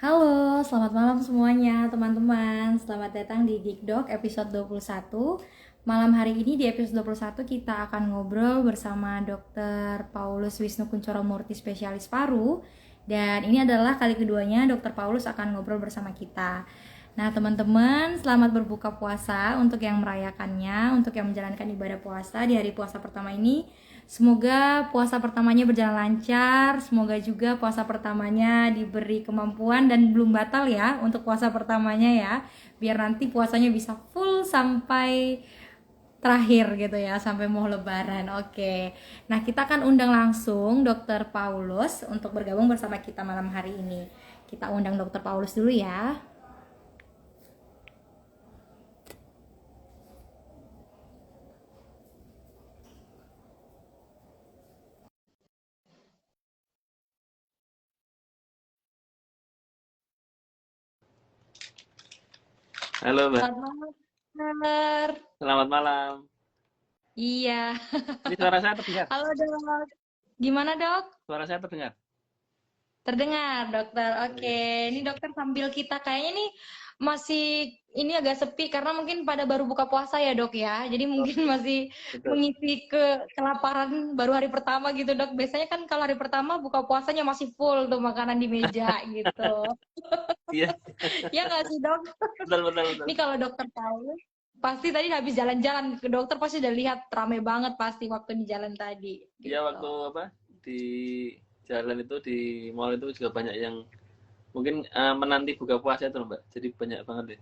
Halo, selamat malam semuanya teman-teman. Selamat datang di Geekdog episode 21. Malam hari ini di episode 21 kita akan ngobrol bersama Dr. Paulus Wisnu Kuncoro Murti, spesialis paru. Dan ini adalah kali keduanya Dr. Paulus akan ngobrol bersama kita. Nah teman-teman, selamat berbuka puasa untuk yang merayakannya, untuk yang menjalankan ibadah puasa di hari puasa pertama ini. Semoga puasa pertamanya berjalan lancar, semoga juga puasa pertamanya diberi kemampuan dan belum batal ya untuk puasa pertamanya ya. Biar nanti puasanya bisa full sampai terakhir gitu ya, sampai mau lebaran. Oke. Nah, kita akan undang langsung Dr. Paulus untuk bergabung bersama kita malam hari ini. Kita undang Dr. Paulus dulu ya. Halo Mbak, Selamat malam, dokter. selamat malam. Iya. Ini suara saya terdengar? Halo, Dok. Gimana, Dok? Suara saya terdengar? Terdengar, dokter. Oh, Oke, iya. ini dokter sambil kita kayaknya nih masih ini agak sepi karena mungkin pada baru buka puasa ya, Dok ya. Jadi Oh, mungkin iya. masih Betul. mengisi kelaparan baru hari pertama gitu, Dok. Biasanya kan kalau hari pertama buka puasanya masih full tuh makanan di meja gitu. Iya, Ya nggak sih, Dok? betul, betul, betul. Ini kalau dokter tahu pasti tadi habis jalan-jalan ke dokter pasti udah lihat rame banget pasti waktu di jalan tadi Iya, gitu. waktu apa di jalan itu di mall itu juga banyak yang mungkin menanti buka puasa itu loh, Mbak. Jadi banyak banget ya.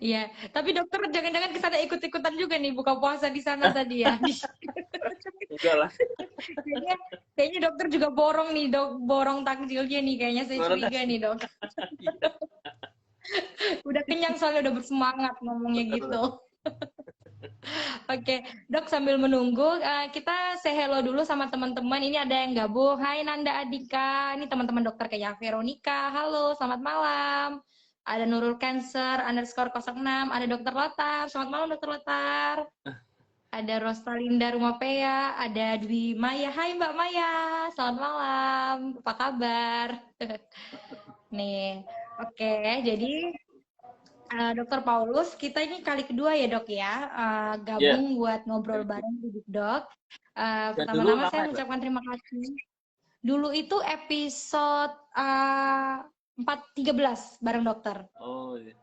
Iya, tapi dokter jangan-jangan kesana ikut-ikutan juga nih buka puasa di sana tadi ya. Enggak lah. Kayaknya, kayaknya dokter juga borong nih, dok, borong takjilnya nih. Kayaknya saya Suara curiga tas. nih, dok. Iya, Udah kenyang soalnya udah bersemangat ngomongnya betul, betul. gitu. Oke, dok sambil menunggu kita say hello dulu sama teman-teman. Ini ada yang gabung. Hai Nanda Adika, ini teman-teman dokter kayak Veronica. Halo, selamat malam. Ada Nurul Cancer underscore 06, ada Dokter Lotar. Selamat malam Dokter Lotar. Ada Rosalinda Rumapea, ada Dwi Maya. Hai Mbak Maya, selamat malam. Apa kabar? Nih, oke. Jadi Dokter Paulus, kita ini kali kedua ya dok ya, Iya, gabung buat ngobrol bareng di Dok. dan dulu Pertama-tama lama saya ya, Mbak? mengucapkan terima kasih. Dulu itu episode 413 bareng dokter. Oh, iya.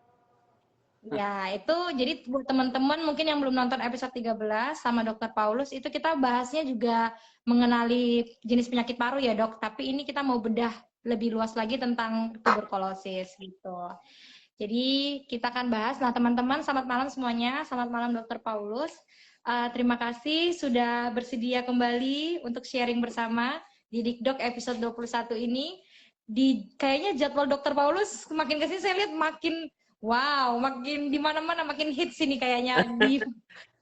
Ya, itu jadi buat teman-teman mungkin yang belum nonton episode 13 sama Dokter Paulus, itu kita bahasnya juga mengenali jenis penyakit paru ya dok, tapi ini kita mau bedah lebih luas lagi tentang tuberkulosis gitu. Jadi kita akan bahas. Nah teman-teman, selamat malam semuanya, selamat malam Dokter Paulus. Terima kasih sudah bersedia kembali untuk sharing bersama di Dikdok episode 21 ini. Kayaknya jadwal Dokter Paulus makin kesini saya lihat makin wow, makin di mana-mana makin hits ini kayaknya di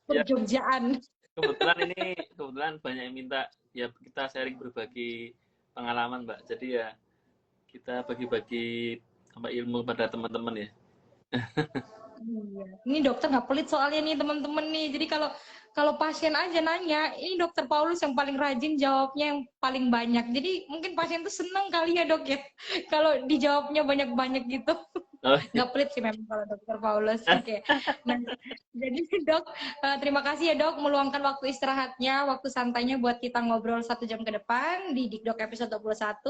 Iya, Jogjaan. kebetulan banyak yang minta ya kita sharing berbagi pengalaman, Mbak. Jadi ya kita bagi-bagi apa ilmu pada teman-teman ya. Iya. Ini dokter nggak pelit soalnya nih teman-teman nih. Jadi kalau kalau pasien aja nanya, ini dokter Paulus yang paling rajin jawabnya yang paling banyak. Jadi mungkin pasien tuh seneng kali ya dok ya, kalau dijawabnya banyak-banyak gitu. Oh, Nggak pelit sih memang kalau dokter Paulus. Oke. Nah, jadi dok, terima kasih ya dok meluangkan waktu istirahatnya, waktu santainya buat kita ngobrol 1 jam ke depan di Dikdok episode 21.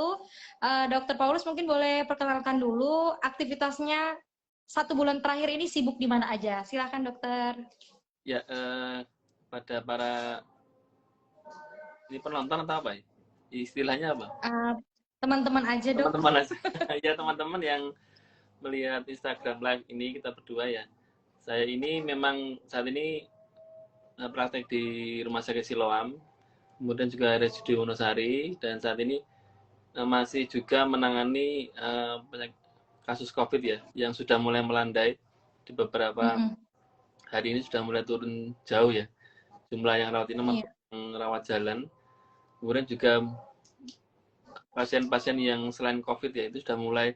Dokter Paulus mungkin boleh perkenalkan dulu aktivitasnya 1 bulan terakhir ini sibuk di mana aja? Silakan dokter. ya pada para ini penonton atau apa ya? Istilahnya apa? Eh, Teman-teman aja dok. Teman-teman aja. Ya teman-teman yang melihat Instagram live ini kita berdua ya. Saya ini memang saat ini praktek di Rumah Sakit Siloam, kemudian juga RSUD Wonosari dan saat ini masih juga menangani kasus COVID ya yang sudah mulai melandai di beberapa Mm-mm. hari ini sudah mulai turun jauh ya jumlah yang rawat inap Iya. maupun yang rawat jalan. Kemudian juga pasien-pasien yang selain COVID ya itu sudah mulai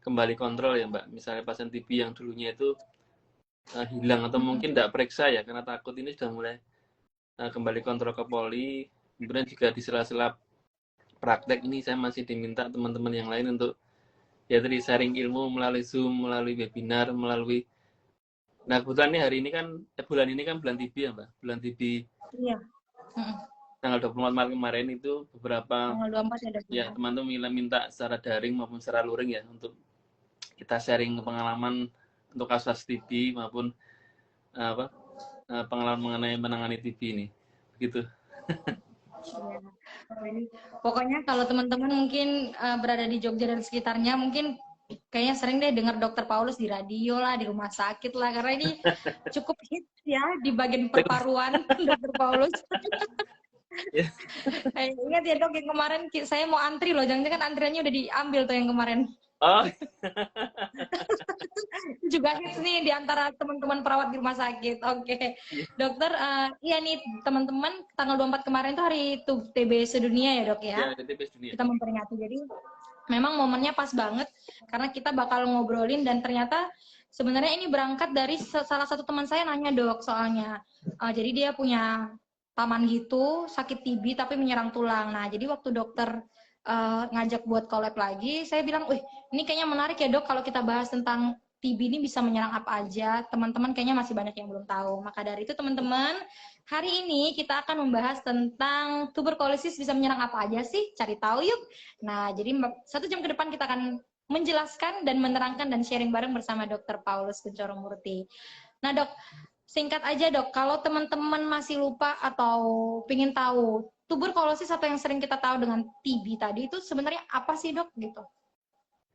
kembali kontrol ya Mbak. Misalnya pasien TB yang dulunya itu hilang atau Mm-mm. mungkin tidak periksa ya karena takut ini sudah mulai kembali kontrol ke poli. Kemudian juga di sela-sela praktek ini saya masih diminta teman-teman yang lain untuk ya tadi sharing ilmu melalui Zoom, melalui webinar, melalui. Nah kebetulan nih hari ini kan bulan ini kan bulan TB ya Mbak, bulan TB Iya. Mm-mm. tanggal 24 Maret kemarin itu beberapa Tanggal 24 ya dok ya ya. teman-teman minta secara daring maupun secara luring ya untuk kita sharing pengalaman untuk kasus TB maupun apa pengalaman mengenai menangani TB ini begitu. Iya. Oh, ini pokoknya kalau teman-teman mungkin berada di Jogja dan sekitarnya, mungkin kayaknya sering deh dengar Dokter Paulus di radio lah, di rumah sakit lah, karena ini cukup hits ya di bagian perparuan Dokter Paulus. Ya. Ingat ya dok, yang kemarin saya mau antri loh, jangan-jangan antriannya udah diambil tuh yang kemarin. Oh Juga hits nih di antara teman-teman perawat di rumah sakit. Oke, iya dokter, iya nih teman-teman, tanggal 24 kemarin tuh hari TB sedunia ya dok ya. ya TB dunia. Kita memperingati, jadi memang momennya pas banget karena kita bakal ngobrolin, dan ternyata sebenarnya ini berangkat dari salah satu teman saya nanya dok, soalnya jadi dia punya paman gitu sakit TB tapi menyerang tulang. Nah jadi waktu dokter ngajak buat collab lagi, saya bilang, wih ini kayaknya menarik ya dok kalau kita bahas tentang TB ini bisa menyerang apa aja. Teman-teman kayaknya masih banyak yang belum tahu. Maka dari itu teman-teman, hari ini kita akan membahas tentang tuberkulosis bisa menyerang apa aja sih? Cari tahu yuk. Nah, jadi 1 jam ke depan kita akan menjelaskan dan menerangkan dan sharing bareng bersama Dr. Paulus Kuncoro Murti. Nah dok, singkat aja dok, kalau teman-teman masih lupa atau ingin tahu tuberkulosis atau yang sering kita tahu dengan TB tadi itu sebenarnya apa sih dok gitu?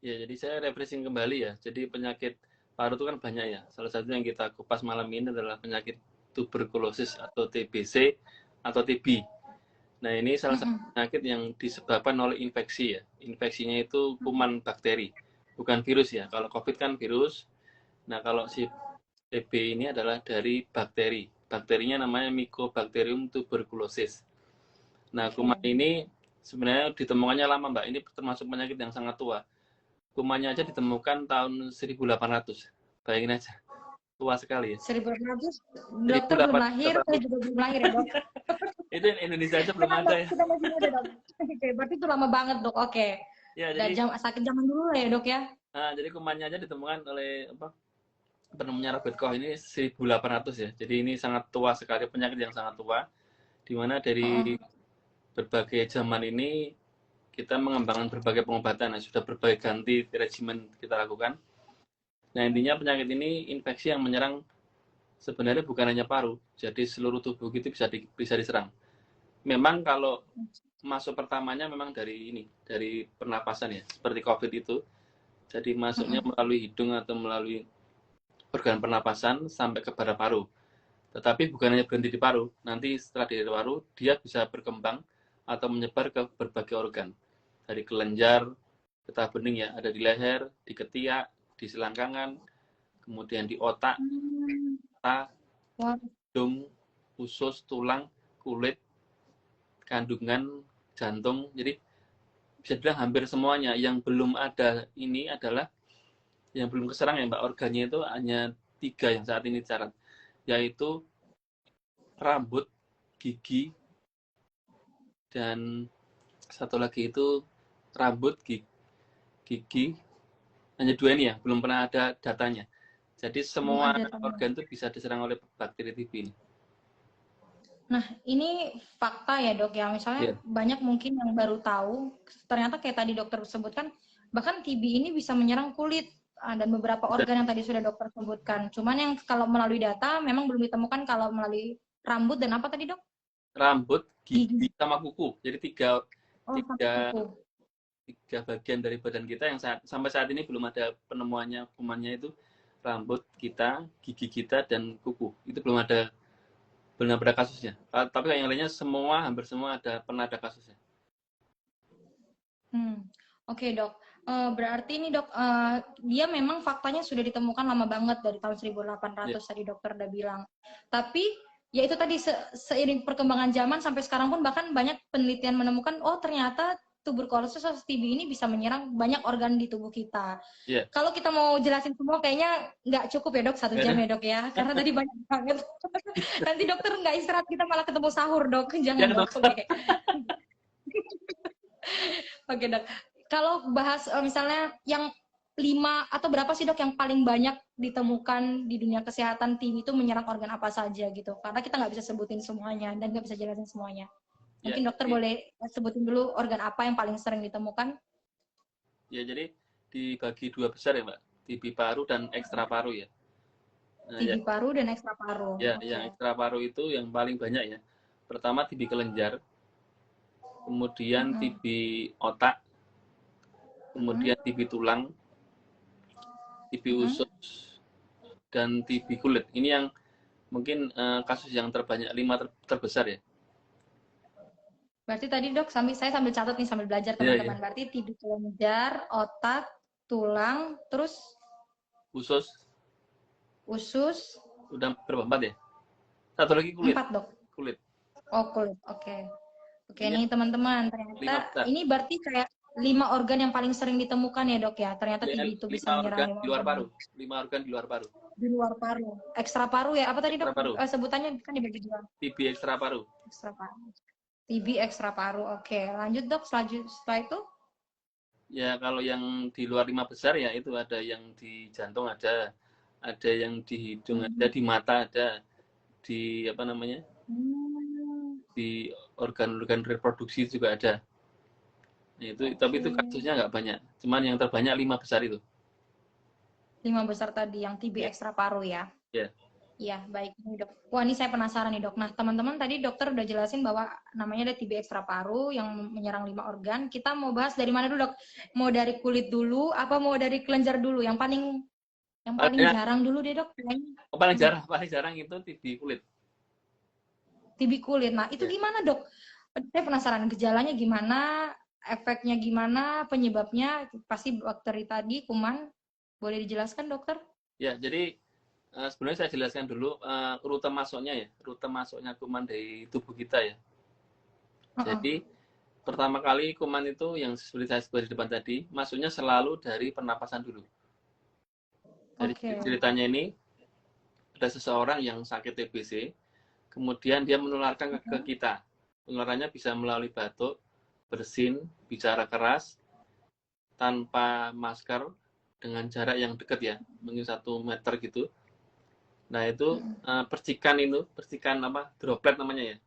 Ya, jadi saya refreshing kembali ya. Jadi penyakit paru itu kan banyak ya. Salah satu yang kita kupas malam ini adalah penyakit tuberkulosis atau TBC atau TB. Nah, ini salah satu penyakit yang disebabkan oleh infeksi ya. Infeksinya itu kuman bakteri, bukan virus ya. Kalau COVID kan virus. Nah, kalau si TB ini adalah dari bakteri. Bakterinya namanya Mycobacterium tuberculosis. Nah, kuman ini sebenarnya ditemukannya lama, Mbak. Ini termasuk penyakit yang sangat tua. Kumannya aja ditemukan tahun 1800. Bayangin aja, tua sekali ya. 1800, dokter belum lahir, saya juga belum lahir ya dok. Itu Indonesia aja belum ada ya. Kita masih ada dok. Oke, berarti itu lama banget dok. Oke. Ya, Dan jadi sakit zaman dulu lah ya dok ya. nah, jadi kumannya aja ditemukan oleh penemunya Robert Koch ini 1800 ya. Jadi ini sangat tua sekali, penyakit yang sangat tua. Di mana dari berbagai zaman ini kita mengembangkan berbagai pengobatan, sudah berbagai ganti regimen kita lakukan. Nah intinya penyakit ini infeksi yang menyerang sebenarnya bukan hanya paru, jadi seluruh tubuh kita bisa diserang. Memang kalau masuk pertamanya memang dari pernapasan ya, seperti COVID itu. Jadi masuknya melalui hidung atau melalui organ pernapasan sampai ke paru. Tetapi bukan hanya berhenti di paru, nanti setelah di paru dia bisa berkembang atau menyebar ke berbagai organ. Dari kelenjar, getah bening ya, ada di leher, di ketiak, di selangkangan, kemudian di otak, mata, hidung, usus, tulang, kulit, kandungan, jantung. Jadi bisa bilang hampir semuanya. Yang belum ada ini adalah yang belum keserang ya Mbak, organnya itu hanya 3 yang saat ini dicatat, yaitu rambut, gigi, dan satu lagi itu rambut, gigi, hanya 2 ini ya, belum pernah ada datanya. Jadi semua organ itu bisa diserang oleh bakteri TB ini. Nah, ini fakta ya dok ya, misalnya banyak mungkin yang baru tahu, ternyata kayak tadi dokter sebutkan, bahkan TB ini bisa menyerang kulit dan beberapa organ yang tadi sudah dokter sebutkan. Cuman yang kalau melalui data memang belum ditemukan kalau melalui rambut dan apa tadi dok? Rambut, gigi, sama kuku. Jadi tiga bagian dari badan kita yang sampai saat ini belum ada penemuannya kumannya, itu rambut kita, gigi kita, dan kuku. Itu belum ada kasusnya. Tapi yang lainnya hampir semua pernah ada kasusnya. Oke dok, berarti ini dok, dia memang faktanya sudah ditemukan lama banget dari tahun 1800 tadi dokter udah bilang. Tapi ya itu tadi seiring perkembangan zaman sampai sekarang pun bahkan banyak penelitian menemukan, oh ternyata tuberkulosis atau TB ini bisa menyerang banyak organ di tubuh kita. Kalau kita mau jelasin semua kayaknya nggak cukup ya dok, 1 jam ya dok ya, karena tadi banyak banget. Nanti dokter nggak istirahat, kita malah ketemu sahur dok, jangan dok. Oke dok. Kalau bahas misalnya yang 5 atau berapa sih dok yang paling banyak ditemukan di dunia kesehatan TB itu menyerang organ apa saja gitu? Karena kita nggak bisa sebutin semuanya dan nggak bisa jelasin semuanya. Ya, Mungkin dokter boleh sebutin dulu organ apa yang paling sering ditemukan? jadi dibagi dua besar ya Mbak, TB paru dan ekstra paru ya. Nah, TB paru dan ekstra paru. yang ekstra paru itu yang paling banyak ya. Pertama TB kelenjar, kemudian TB otak, kemudian TB tulang, TB usus, dan TB kulit. Ini yang mungkin kasus yang terbanyak, 5 terbesar ya. Berarti tadi dok, saya sambil catat nih sambil belajar teman-teman. Berarti TB kelenjar, otak, tulang, terus usus. Udah berapa, 4 ya? Satu lagi kulit. 4 dok. Kulit. Oh kulit, oke. Oke Ini nih teman-teman, ternyata ini berarti kayak 5 organ yang paling sering ditemukan ya dok ya. Ternyata TB itu bisa menyerang 5 organ di luar organ. paru. 5 organ di luar paru. Di luar paru. Ekstra paru ya? Apa tadi dok? Paru. Sebutannya kan dibagi dua. TB ekstra paru. Ekstra paru. TB ekstra paru. Oke, lanjut dok. Setelah itu? Ya kalau yang di luar 5 besar ya itu ada yang di jantung ada yang di hidung ada, di mata ada, di apa namanya? Di organ-organ reproduksi juga ada. Nah, tapi itu kasusnya nggak banyak. Cuman yang terbanyak 5 besar itu. 5 besar tadi yang TB ekstra paru ya. Ya. Iya, baik nih dok. Wah, ini saya penasaran nih dok. Nah, teman-teman tadi dokter udah jelasin bahwa namanya ada TB ekstra paru yang menyerang 5 organ. Kita mau bahas dari mana dulu dok? Mau dari kulit dulu, apa mau dari kelenjar dulu? Yang paling jarang dulu deh dok. Paling jarang itu TB kulit. TB kulit. Nah, itu gimana dok? Saya penasaran gejalanya gimana, efeknya gimana, penyebabnya pasti bakteri tadi, kuman. Boleh dijelaskan dokter? Ya, jadi sebenarnya saya jelaskan dulu rute masuknya kuman dari tubuh kita ya. Jadi pertama kali kuman itu yang seperti saya sebut di depan tadi, masuknya selalu dari pernapasan dulu. Jadi ceritanya ini ada seseorang yang sakit TBC, kemudian dia menularkan ke kita. Penularannya bisa melalui batuk, bersin, bicara keras, tanpa masker, dengan jarak yang dekat ya, mungkin 1 meter gitu. Nah itu percikan droplet namanya ya.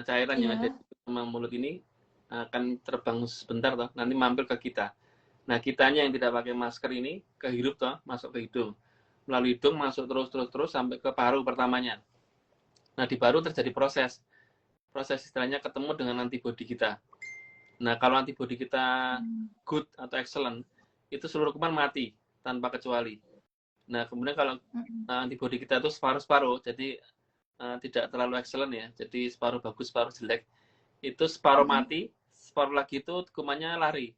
Cairan yang ada di mulut ini akan terbang sebentar toh, nanti mampir ke kita. Nah kitanya yang tidak pakai masker ini kehirup toh, masuk ke hidung, melalui hidung masuk terus sampai ke paru pertamanya. Nah di paru terjadi proses istilahnya ketemu dengan antibodi kita. Nah kalau antibodi kita good atau excellent, itu seluruh kuman mati tanpa kecuali. Nah kemudian kalau antibodi kita itu separuh-separuh, jadi tidak terlalu excellent ya, jadi separuh bagus, separuh jelek, itu separuh mati, separuh lagi itu kumannya lari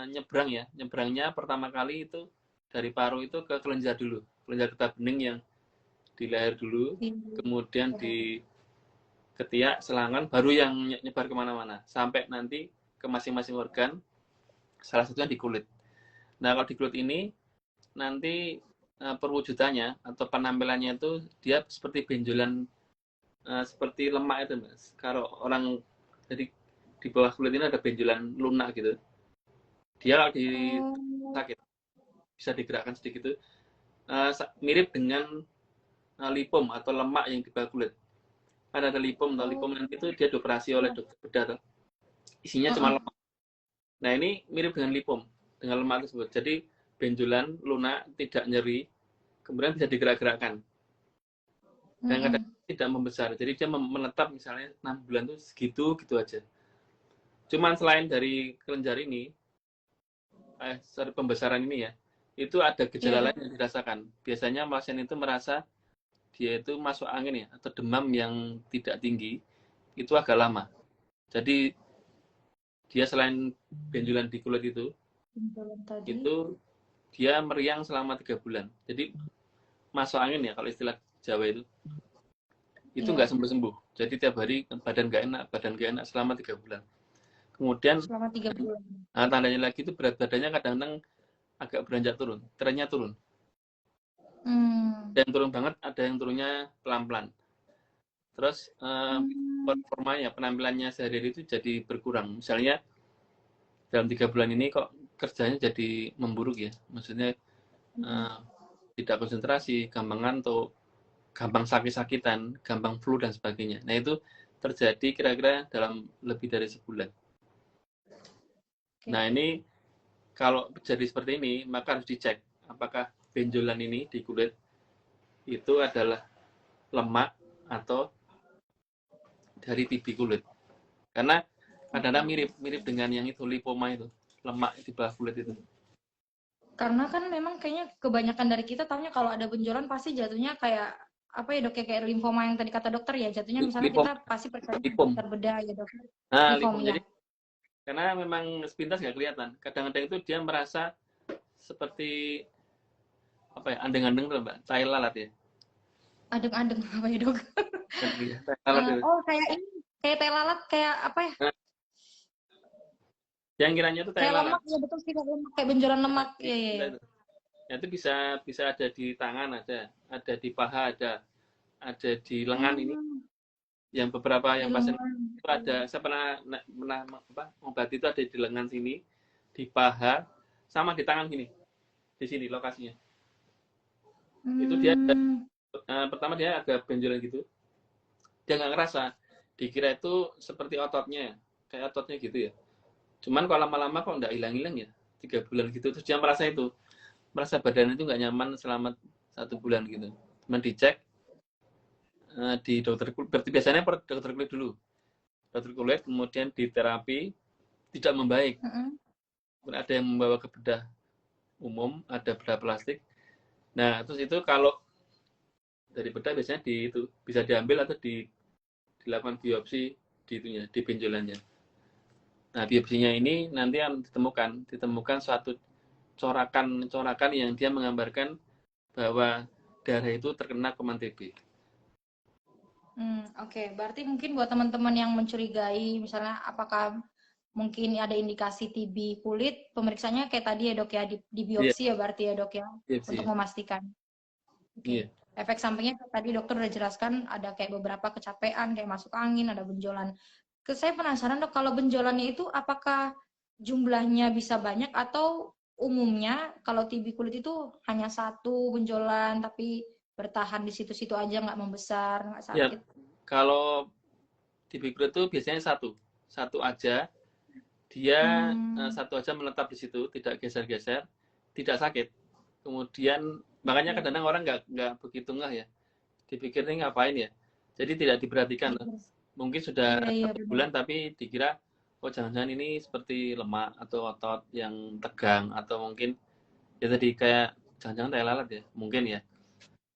nyebrang ya, nyebrangnya pertama kali itu dari paru itu ke kelenjar dulu, kelenjar getah bening yang di leher dulu, kemudian di ketiak, selangkah, baru yang nyebar kemana-mana, sampai nanti ke masing-masing organ, salah satunya di kulit. Nah kalau di kulit ini nanti perwujudannya atau penampilannya itu dia seperti benjolan, seperti lemak itu mas. Kalau orang jadi di bawah kulit ini ada benjolan lunak gitu. Dia kalau di sakit bisa digerakkan sedikit itu mirip dengan lipom atau lemak yang di bawah kulit. Kan ada lipom nanti itu dia dioperasi oleh dokter bedah. Isinya cuma lemak. Nah ini mirip dengan lipom, dengan lemak tersebut. Jadi benjolan lunak, tidak nyeri, kemudian bisa digerak-gerakkan. Dan kadang tidak membesar. Jadi dia menetap misalnya 6 bulan itu segitu aja. Cuman selain dari kelenjar ini, pembesaran ini ya, itu ada gejala lain yang dirasakan. Biasanya pasien itu merasa dia itu masuk angin ya, atau demam yang tidak tinggi, itu agak lama. Jadi dia selain benjolan di kulit itu dia meriang selama 3 bulan. Jadi masuk angin ya kalau istilah Jawa itu nggak sembuh-sembuh. Jadi tiap hari badan nggak enak selama 3 bulan. Kemudian selama 3 bulan. Nah, tandanya lagi itu berat badannya kadang-kadang agak beranjak turun, trennya turun. Dan turun banget, ada yang turunnya pelan-pelan. Terus performanya, penampilannya sehari-hari itu jadi berkurang. Misalnya dalam 3 bulan ini kok kerjanya jadi memburuk ya. Maksudnya tidak konsentrasi, gampang ngantuk, gampang sakit-sakitan, gampang flu dan sebagainya. Nah itu terjadi kira-kira dalam lebih dari sebulan. Nah ini kalau jadi seperti ini maka harus dicek apakah benjolan ini di kulit itu adalah lemak atau dari TB kulit. Karena kadang-kadang mirip dengan yang itu lipoma itu, lemak di bawah kulit itu. Karena kan memang kayaknya kebanyakan dari kita taunya kalau ada benjolan pasti jatuhnya kayak apa ya dok, kayak limfoma yang tadi kata dokter ya, jatuhnya misalnya Lipom, kita pasti percaya lipom. dokter bedah ya dok. Nah, Lipom lipom ya. jadi karena memang sepintas nggak kelihatan. Kadang-kadang itu dia merasa seperti apa ya, andeng-andeng tuh mbak, tai lalat ya. Adeng-adeng apa ya dok? Tai lalat itu. Oh kayak ini, kayak teh lalat, kayak apa ya? Nah, yang kiranya itu tai Kayak lalat. lemak ya betul sih, kayak lemak, kayak benjolan lemak. Iya iya. Nah, itu bisa ada di tangan ada di paha ada di lengan ini. Yang beberapa Di yang pasien lengan. itu ada, saya pernah mengobati itu ada di lengan sini, di paha, sama di tangan sini, di sini lokasinya. Itu dia pertama dia agak benjolan gitu, dia nggak ngerasa, dikira itu seperti ototnya, kayak ototnya gitu ya. Cuman kalau lama-lama kok nggak hilang-hilang ya, 3 bulan gitu, terus dia merasa badan itu nggak nyaman selama 1 bulan gitu. Cuman dicek di dokter kulit, biasanya dokter kulit dulu, dokter kulit, kemudian diterapi, tidak membaik. Ada yang membawa ke bedah umum, ada bedah plastik. Nah, terus itu kalau dari bedah biasanya itu bisa diambil atau dilakukan biopsi di benjolannya. Nah, biopsinya ini nanti akan ditemukan suatu corakan yang dia menggambarkan bahwa darah itu terkena kuman TB. Oke. Berarti mungkin buat teman-teman yang mencurigai, misalnya apakah mungkin ada indikasi TB kulit, pemeriksaannya kayak tadi ya dok ya, di Iya, biopsi ya berarti ya dok ya, biopsi. untuk memastikan. Iya. Oke. Efek sampingnya tadi dokter udah jelaskan, ada kayak beberapa kecapean, kayak masuk angin, ada benjolan. Saya penasaran dok, kalau benjolannya itu apakah jumlahnya bisa banyak atau umumnya kalau TB kulit itu hanya satu benjolan tapi bertahan di situ-situ aja, nggak membesar, nggak Ya, sakit? kalau TB kulit itu biasanya satu aja. Dia satu aja menetap di situ, tidak geser-geser, tidak sakit. Kemudian makanya kadang-kadang orang nggak begitu ngeh ya, dipikir ini ngapain ya, jadi tidak diperhatikan. Mungkin sudah Iya, iya 1 bulan tapi dikira oh jangan-jangan ini seperti lemak atau otot yang tegang, atau mungkin ya tadi kayak jangan-jangan tai lalat ya, mungkin ya.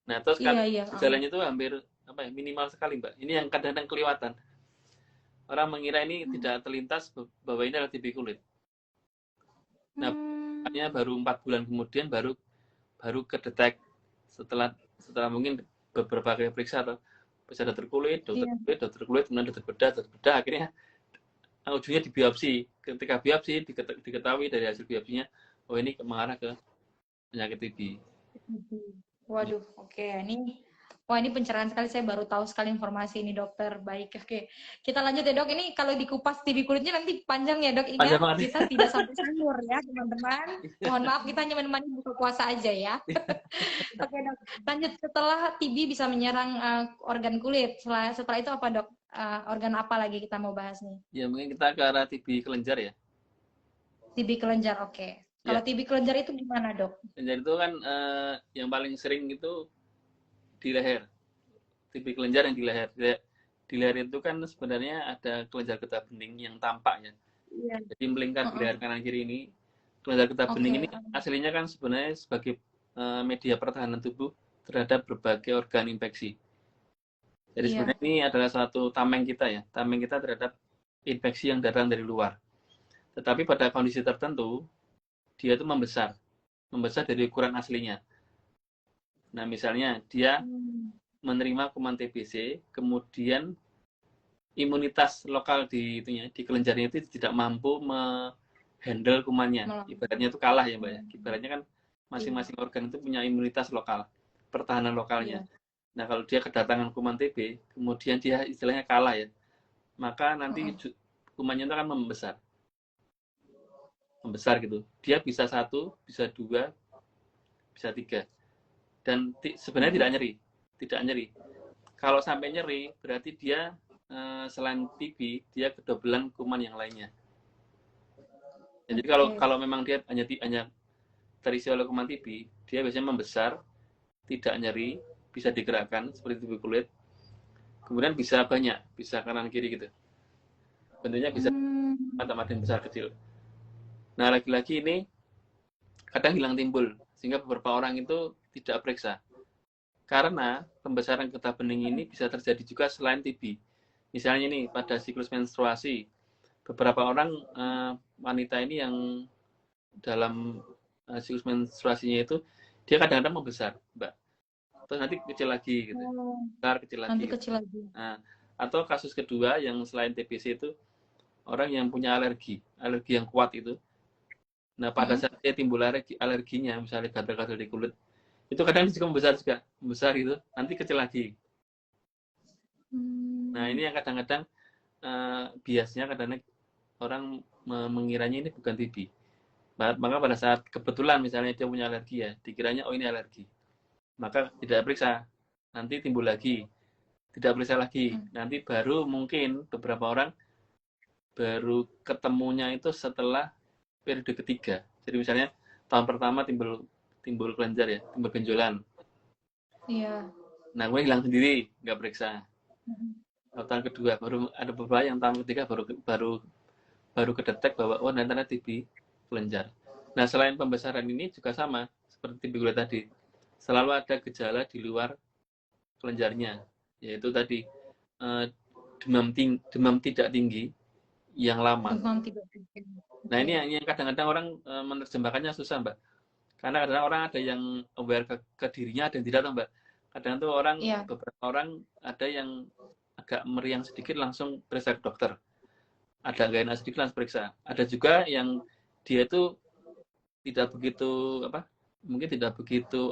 Nah terus iya, iya. gejalanya itu hampir apa ya, minimal sekali mbak. Ini yang kadang-kadang kelewatan, orang mengira ini tidak terlintas bahwa ini adalah TB kulit. Nah, hanya baru 4 bulan kemudian baru kedetek, setelah mungkin beberapa kali periksa atau periksa dokter kulit, kemudian dokter bedah, akhirnya ujungnya di biopsi. Ketika biopsi diketahui dari hasil biopsinya, oh ini mengarah ke penyakit TB. Waduh, oke. Wah, ini pencerahan sekali. Saya baru tahu sekali informasi ini, dokter. Baik, oke. Kita lanjut ya, dok. Ini kalau dikupas TB kulitnya nanti panjang ya, dok. Panjang Ingat, banget. kita tidak sampai sahur ya, teman-teman. Mohon maaf, kita hanya menemani buka puasa aja ya. Oke, dok. Lanjut, setelah TB bisa menyerang organ kulit. Setelah itu apa, dok? Organ apa lagi kita mau bahas nih? Ya, mungkin kita ke arah TB kelenjar ya. TB kelenjar, oke. Kalau Ya, TB kelenjar itu gimana, dok? kelenjar itu kan yang paling sering itu di leher. TB kelenjar yang di leher. Di leher itu kan sebenarnya ada kelenjar getah bening yang tampak ya. Iya. Jadi melingkar di leher kanan kiri ini. Kelenjar getah bening ini aslinya kan sebenarnya sebagai media pertahanan tubuh terhadap berbagai organ infeksi. Jadi sebenarnya ini adalah suatu tameng kita ya, tameng kita terhadap infeksi yang datang dari luar. Tetapi pada kondisi tertentu, dia itu membesar dari ukuran aslinya. Nah, misalnya dia menerima kuman TBC, kemudian imunitas lokal di kelenjarnya itu tidak mampu handle kumannya. Ibaratnya itu kalah ya mbak ya. Ibaratnya kan masing-masing organ itu punya imunitas lokal, pertahanan lokalnya. Nah kalau dia kedatangan kuman TB, kemudian dia istilahnya kalah ya, maka nanti kumannya itu akan membesar. membesar gitu. Dia bisa 1, bisa 2, bisa 3. Dan sebenarnya tidak nyeri. Kalau sampai nyeri, berarti dia selain TB, dia kedobelan kuman yang lainnya. Jadi kalau memang dia hanya terisi oleh kuman TB, dia biasanya membesar, tidak nyeri, bisa digerakkan seperti TB kulit. Kemudian bisa banyak, bisa kanan kiri gitu. Bentuknya bisa macam-macam besar kecil. Nah, lagi-lagi ini kadang hilang timbul, sehingga beberapa orang itu tidak periksa. Karena pembesaran getah bening ini bisa terjadi juga selain TB. Misalnya nih, pada siklus menstruasi, beberapa orang wanita ini yang dalam siklus menstruasinya itu, dia kadang-kadang membesar, Mbak. Terus nanti kecil lagi gitu. Besar, kecil lagi. Nanti gitu. kecil lagi. Nah, atau kasus kedua yang selain TBC itu, orang yang punya alergi yang kuat itu. Nah, pada saat dia timbul alerginya, misalnya gatal-gatal di kulit, itu kadang juga membesar gitu, nanti kecil lagi. Nah, ini yang kadang-kadang biasanya kadang-kadang orang mengiranya ini bukan TB. Maka pada saat kebetulan misalnya dia punya alergi ya, dikiranya oh ini alergi. Maka tidak periksa, nanti timbul lagi. Tidak periksa lagi, nanti baru mungkin beberapa orang baru ketemunya itu setelah periode ketiga. Jadi misalnya tahun pertama timbul kelenjar ya, timbul benjolan. Iya. Nah, gue hilang sendiri, nggak periksa. Tahun kedua baru ada beberapa yang tahun ketiga baru kedetek bahwa oh ternyata TB kelenjar. Nah, selain pembesaran ini juga sama seperti TB kulit tadi. Selalu ada gejala di luar kelenjarnya, yaitu tadi demam tidak tinggi yang lama. Nah, ini yang kadang-kadang orang menerjemahkannya susah, Mbak. Karena kadang orang ada yang aware ke dirinya, ada yang tidak, Mbak. Kadang tuh beberapa orang ada yang agak meriang sedikit langsung periksa ke dokter. Ada nggak enak sedikit langsung periksa. Ada juga yang dia itu tidak begitu mungkin tidak begitu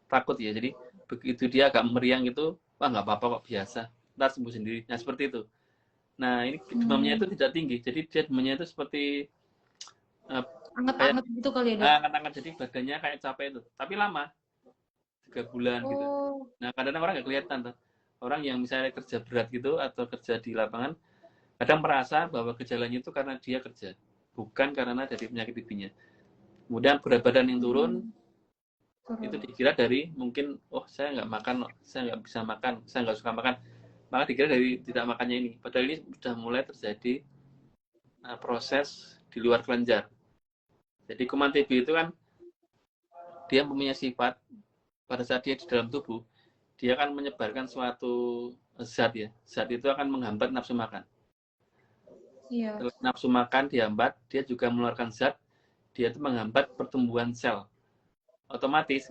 takut ya. Jadi begitu dia agak meriang itu, wah nggak apa-apa kok, biasa, ntar sembuh sendiri. Nah, seperti itu. Nah, ini demamnya itu tidak tinggi. Jadi dia demamnya itu seperti anget-anget gitu kali ya, Dok? anget-anget, jadi badannya kayak capek itu. Tapi lama, 3 bulan gitu. Nah, kadang-kadang orang nggak kelihatan tuh. Orang yang misalnya kerja berat gitu atau kerja di lapangan, kadang merasa bahwa gejalanya itu karena dia kerja, bukan karena dari penyakit TB-nya. Kemudian berat badan yang turun, itu dikira dari mungkin, oh saya nggak makan, saya nggak bisa makan, saya nggak suka makan. Maka dikira dari tidak makannya ini. Padahal ini sudah mulai terjadi proses di luar kelenjar. Jadi kuman TB itu kan dia mempunyai sifat pada saat dia di dalam tubuh, dia akan menyebarkan suatu zat ya. Zat itu akan menghambat nafsu makan. Iya. Setelah nafsu makan dihambat, dia juga mengeluarkan zat, dia itu menghambat pertumbuhan sel. Otomatis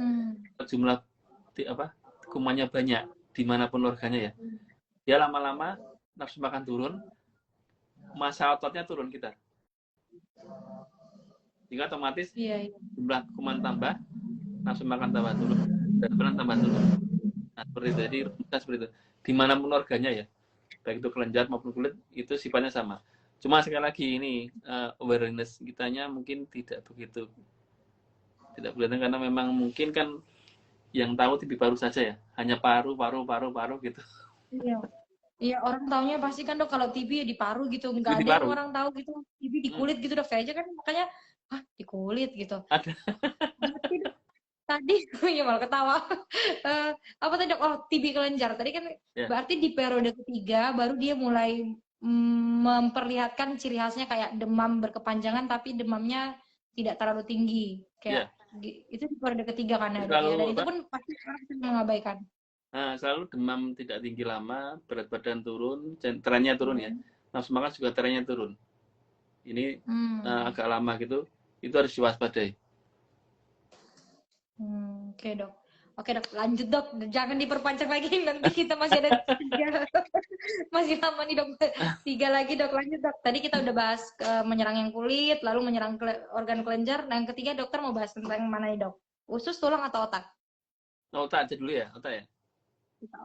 jumlah kumannya banyak dimanapun organnya ya. Dia lama-lama nafsu makan turun, massa ototnya turun kita. Sehingga otomatis jumlah kuman tambah, nafsu makan tambah turun, dan berat tambah turun. Nah, seperti itu. Jadi rumusnya seperti itu. Dimanapun organnya ya, baik itu kelenjar maupun kulit, itu sifatnya sama. Cuma sekali lagi ini awareness kitanya mungkin tidak begitu, tidak kelihatan karena memang mungkin kan yang tahu TB paru saja ya, hanya paru gitu. Iya. Iya, orang taunya pasti kan, Dok, kalau TB ya di paru gitu. Nggak ada yang orang tahu gitu TB di kulit gitu, Dok. Saya aja kan makanya di kulit gitu. Ada. Tadi ya malah ketawa. Apa tadi, Dok? Oh, TB kelenjar. Tadi kan berarti di periode ketiga baru dia mulai memperlihatkan ciri khasnya kayak demam berkepanjangan tapi demamnya tidak terlalu tinggi. Kayak itu di periode ketiga kan ya, Dok, ya. Dan itu pun pasti orang mengabaikan. Nah, selalu demam tidak tinggi lama, berat badan turun, trennya turun ya. Nafsu makan juga trennya turun. Ini agak lama gitu, itu harus diwaspadai. Oke, Dok. Oke, Dok, lanjut, Dok. Jangan diperpanjang lagi, nanti kita masih ada 3. Masih lama nih, Dok. 3 lagi, Dok. Lanjut, Dok. Tadi kita udah bahas menyerang yang kulit, lalu menyerang organ kelenjar. Nah, yang ketiga dokter mau bahas tentang yang mana nih, Dok? Usus, tulang, atau otak? Otak aja dulu ya, otak ya.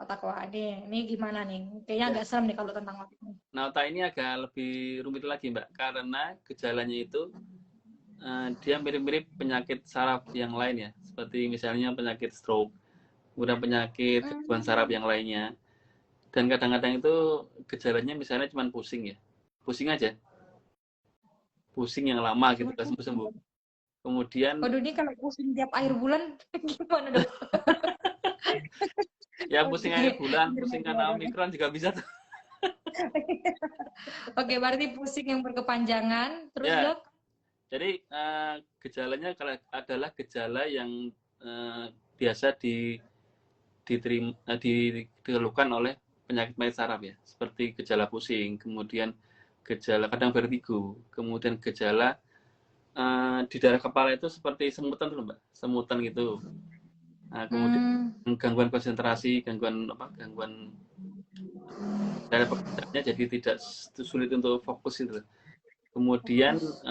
Otak. Wah, ini gimana nih? Kayaknya agak serem nih kalau tentang otak. Nah, otak ini agak lebih rumit lagi, Mbak, karena gejalanya itu dia mirip-mirip penyakit saraf yang lain ya, seperti misalnya penyakit stroke, kemudian penyakit gangguan saraf yang lainnya. Dan kadang-kadang itu gejalanya misalnya cuma pusing ya, pusing aja, pusing yang lama gitu, Cuma nggak pusing. sembuh-sembuh. Kemudian Waduh, ini kalau pusing tiap akhir bulan gimana dok? ya pusing akhir Oke, bulan, pusing intermezzo karena dok. omikron juga bisa tuh. Oke, berarti pusing yang berkepanjangan. Terus Ya, dok? jadi gejalanya adalah gejala yang biasa dikeluhkan oleh penyakit saraf ya, seperti gejala pusing, kemudian gejala kadang vertigo, kemudian gejala di daerah kepala itu seperti semutan tuh mbak, semutan gitu. Nah, kemudian Hmm, gangguan konsentrasi, gangguan daerah pekerjaannya jadi tidak sulit untuk fokus itu. Kemudian fokus.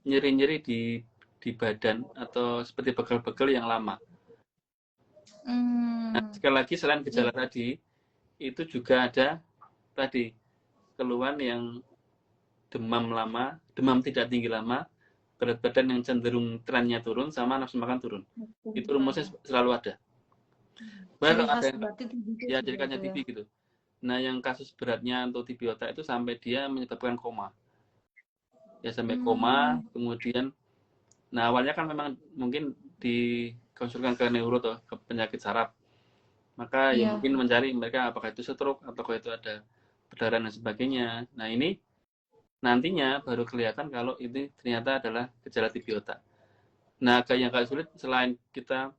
nyeri-nyeri di badan atau seperti pegel-pegel yang lama. Nah, Hmm, sekali lagi selain iya. gejala tadi, itu juga ada tadi keluhan yang demam lama, demam tidak tinggi lama, berat badan yang cenderung trennya turun, sama nafsu makan turun. Itu rumusnya selalu ada. Baru Ciri ada khas yang berarti TBC ya juga jadi itu kayak ya. TB gitu. Nah, yang kasus beratnya untuk TB otak itu sampai dia menyebabkan koma. Ya sampai Hmm, koma, kemudian nah awalnya kan memang mungkin dikonsulkan ke neuro atau ke penyakit saraf. Maka ya iya. mungkin mencari mereka apakah itu stroke, apakah itu ada perdarahan dan sebagainya. Nah, ini nantinya baru kelihatan kalau ini ternyata adalah gejala TB otak. Nah, yang agak sulit selain kita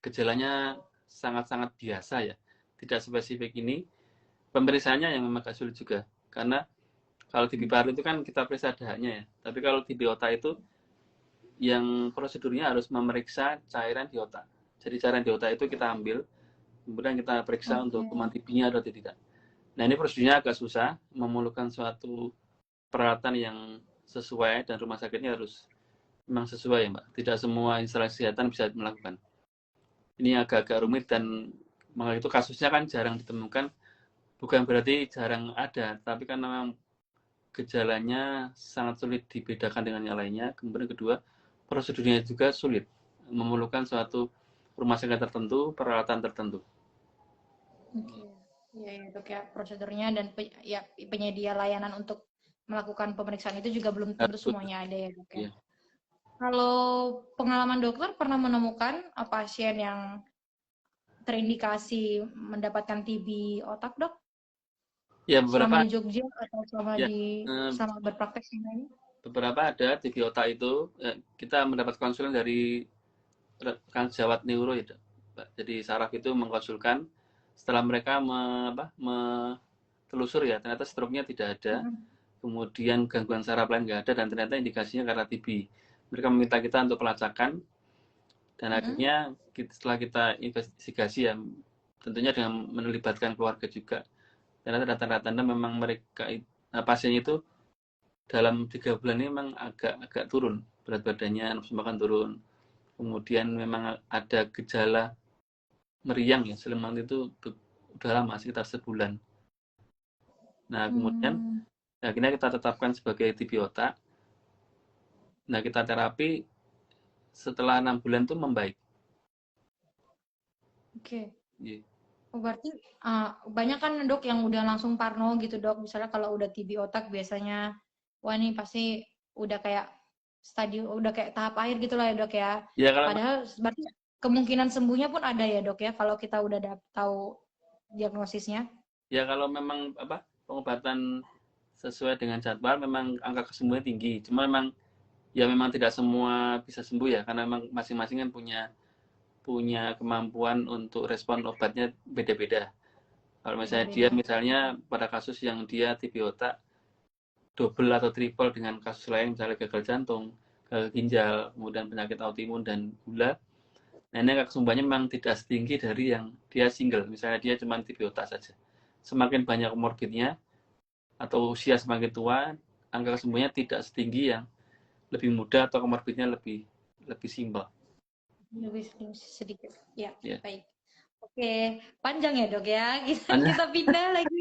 gejalanya sangat-sangat biasa ya, tidak spesifik ini, pemeriksaannya yang memang agak sulit juga. Karena kalau TB paru itu kan kita periksa dahaknya ya. Tapi kalau TB otak itu yang prosedurnya harus memeriksa cairan di otak. Jadi cairan di otak itu kita ambil, kemudian kita periksa Oke. untuk kuman TB-nya ada atau tidak. Nah, ini prosedurnya agak susah, memerlukan suatu peralatan yang sesuai dan rumah sakitnya harus memang sesuai ya Mbak. Tidak semua instalasi kesehatan bisa melakukan. Ini agak-agak rumit dan maka itu kasusnya kan jarang ditemukan. Bukan berarti jarang ada, tapi kan memang gejalanya sangat sulit dibedakan dengan yang lainnya. Kemudian kedua, prosedurnya juga sulit, memerlukan suatu rumah sakit tertentu, peralatan tertentu. Oke. Iya, ya, dok ya. Prosedurnya dan ya, penyedia layanan untuk melakukan pemeriksaan itu juga belum tentu Betul, semuanya ada ya, dok ya. ya. Kalau pengalaman dokter pernah menemukan pasien yang terindikasi mendapatkan TB otak, dok? Ya Selama beberapa, di Jogja atau ya selama berpraktek selama ini? beberapa ada di biota itu kita mendapat konsulen dari rekan sejawat neuro ya, Mbak. Jadi saraf itu mengkonsulkan setelah mereka telusur ya ternyata stroke-nya tidak ada, Mm-mm. kemudian gangguan saraf lain nggak ada dan ternyata indikasinya karena TB. Mereka meminta kita untuk pelacakan dan Mm-mm. akhirnya setelah kita investigasi ya tentunya dengan melibatkan keluarga juga. Ternyata data-data memang mereka pasien itu dalam 3 bulan ini memang agak turun berat badannya, nafsu makan turun. Kemudian memang ada gejala meriang ya, Sleman itu udah lama sekitar sebulan. Nah, kemudian Hmm, akhirnya kita tetapkan sebagai TB otak. Nah, kita terapi setelah 6 bulan itu membaik. oke. Iya. Oh, berarti banyak kan dok yang udah langsung parno gitu dok. Misalnya kalau udah TB otak biasanya, wah ini pasti udah kayak stadium, udah kayak tahap akhir gitu lah ya dok ya. Ya kalau Padahal berarti kemungkinan sembuhnya pun ada ya dok ya kalau kita udah tahu diagnosisnya. memang pengobatan sesuai dengan jadwal memang angka kesembuhan tinggi. Cuma memang ya memang tidak semua bisa sembuh ya karena memang masing-masing kan punya punya kemampuan untuk respon obatnya beda-beda. Kalau misalnya dia Beda-beda. misalnya pada kasus yang dia TB otak double atau triple dengan kasus lain misalnya gagal jantung, gagal ginjal, kemudian penyakit autoimun dan gula. Nah, ini angka kesembuhannya memang tidak setinggi dari yang dia single, misalnya dia cuma TB otak saja. Semakin banyak komorbidnya atau usia semakin tua, angka kesembuhannya tidak setinggi yang lebih muda atau komorbidnya lebih lebih simpel. Lebih sedikit. Ya, Ya. baik. Oke, panjang ya dok ya. Kita, Hanya kita pindah lagi.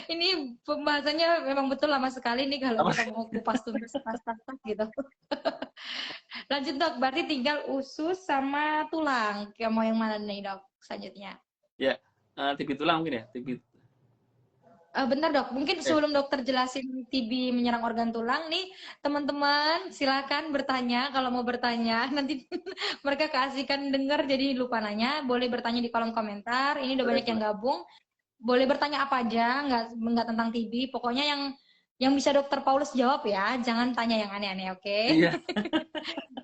Ini pembahasannya memang betul lama sekali nih kalau Apa? kita mau kupas tuntas tas gitu. Lanjut dok, berarti tinggal usus sama tulang. Kayak mau yang mana nih dok selanjutnya? Ya, TB tulang mungkin ya, TB. Bentar dok, mungkin Eh, sebelum dokter jelasin TB menyerang organ tulang nih, teman-teman silakan bertanya kalau mau bertanya. Nanti mereka keasikan denger jadi lupa nanya. Boleh bertanya di kolom komentar. Ini udah boleh, banyak yang boleh. gabung. Boleh bertanya apa aja, nggak tentang TB. Pokoknya yang bisa dokter Paulus jawab ya. Jangan tanya yang aneh-aneh, oke? Iya.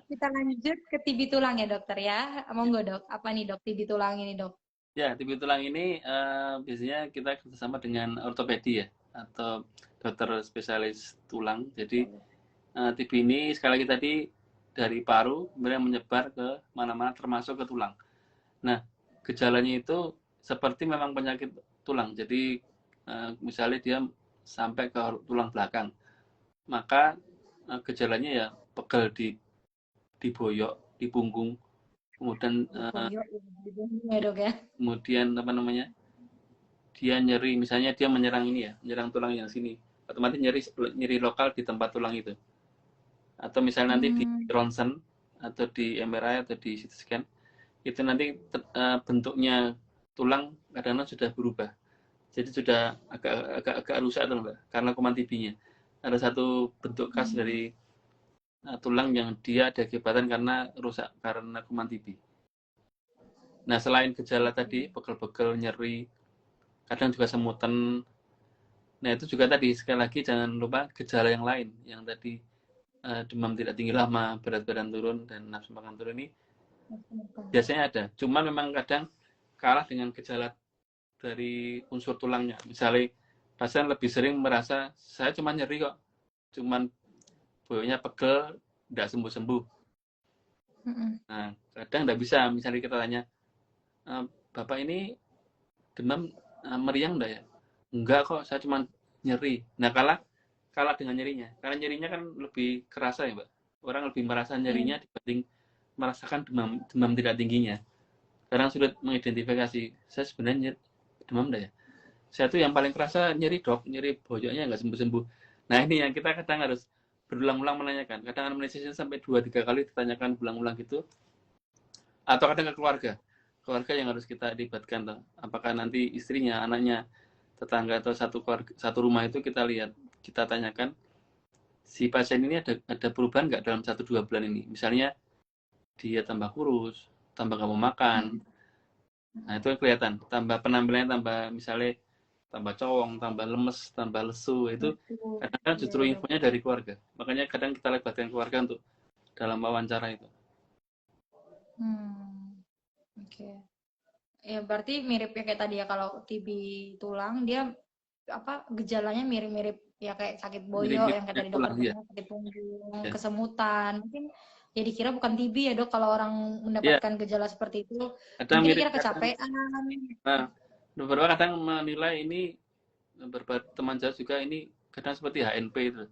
Kita lanjut ke TB tulang ya dokter ya. Monggo dok, apa nih dok TB tulang ini dok? Ya, TB tulang ini biasanya kita kerjasama dengan ortopedi ya, atau dokter spesialis tulang. Jadi TB ini sekali lagi tadi dari paru kemudian menyebar ke mana-mana termasuk ke tulang. Nah, gejalanya itu seperti memang penyakit tulang. Jadi misalnya dia sampai ke tulang belakang, maka gejalanya ya pegel di boyok, di punggung, kemudian Boyok ya dok ya. kemudian apa namanya? Dia nyeri, misalnya dia menyerang ini ya, menyerang tulang yang sini, otomatis nyeri nyeri lokal di tempat tulang itu. Atau misalnya nanti di Hmm. ronsen atau di MRI atau di CT scan, itu nanti bentuknya tulang kadang-kadang sudah berubah. Jadi sudah agak rusak tuh Mbak, karena kuman TB-nya. Ada satu bentuk khas dari tulang yang dia ada akibatkan karena rusak karena kuman TB. Nah, selain gejala tadi, pegel-pegel, nyeri, kadang juga semutan. Nah, itu juga tadi, sekali lagi jangan lupa gejala yang lain. Yang tadi, demam tidak tinggi lama, berat badan turun, dan nafsu makan turun ini biasanya ada. Cuman memang kadang kalah dengan gejala dari unsur tulangnya. Misalnya, pasien lebih sering merasa, saya cuma nyeri kok, cuman boyoknya pegel, tidak sembuh-sembuh. Nah, kadang tidak bisa. Misalnya kita tanya, Bapak ini demam meriang enggak ya? Enggak kok, saya cuma nyeri. Nah, kalah kalah dengan nyerinya. Karena nyerinya kan lebih kerasa ya, Mbak. Orang lebih merasa Iya. nyerinya dibanding merasakan demam demam tidak tingginya. Kadang sulit mengidentifikasi, saya sebenarnya demam enggak ya? Saya tuh yang paling kerasa nyeri dok, nyeri boyoknya nggak sembuh-sembuh. Nah ini yang kita kadang harus berulang-ulang menanyakan. Kadang anamnesisnya sampai 2-3 kali ditanyakan berulang-ulang gitu. Atau kadang ke keluarga. Keluarga yang harus kita libatkan. Tuh. Apakah nanti istrinya, anaknya, tetangga atau satu rumah itu kita lihat. Kita tanyakan, si pasien ini ada perubahan nggak dalam 1-2 bulan ini? Misalnya dia tambah kurus, tambah nggak mau makan. Nah itu yang kelihatan. Tambah penampilannya tambah misalnya tambah cowong, tambah lemes, tambah lesu, itu Betul. kadang-kadang Iya justru ya dok. infonya dari keluarga. Makanya kadang kita libatkan keluarga untuk dalam wawancara itu. Oke. Ya berarti mirip ya kayak tadi ya kalau TB tulang dia apa gejalanya mirip-mirip ya kayak sakit boyok Mirip-mirip yang kayak yang tadi dokter tulang dia. bilang sakit punggung, Ya. kesemutan. Mungkin ya dikira bukan TB ya dok kalau orang Ya, mendapatkan gejala seperti itu. kadang Mungkin mirip dikira kadang. kecapean. Nah, beberapa kadang menilai ini beberapa teman saya juga ini kadang seperti HNP itu.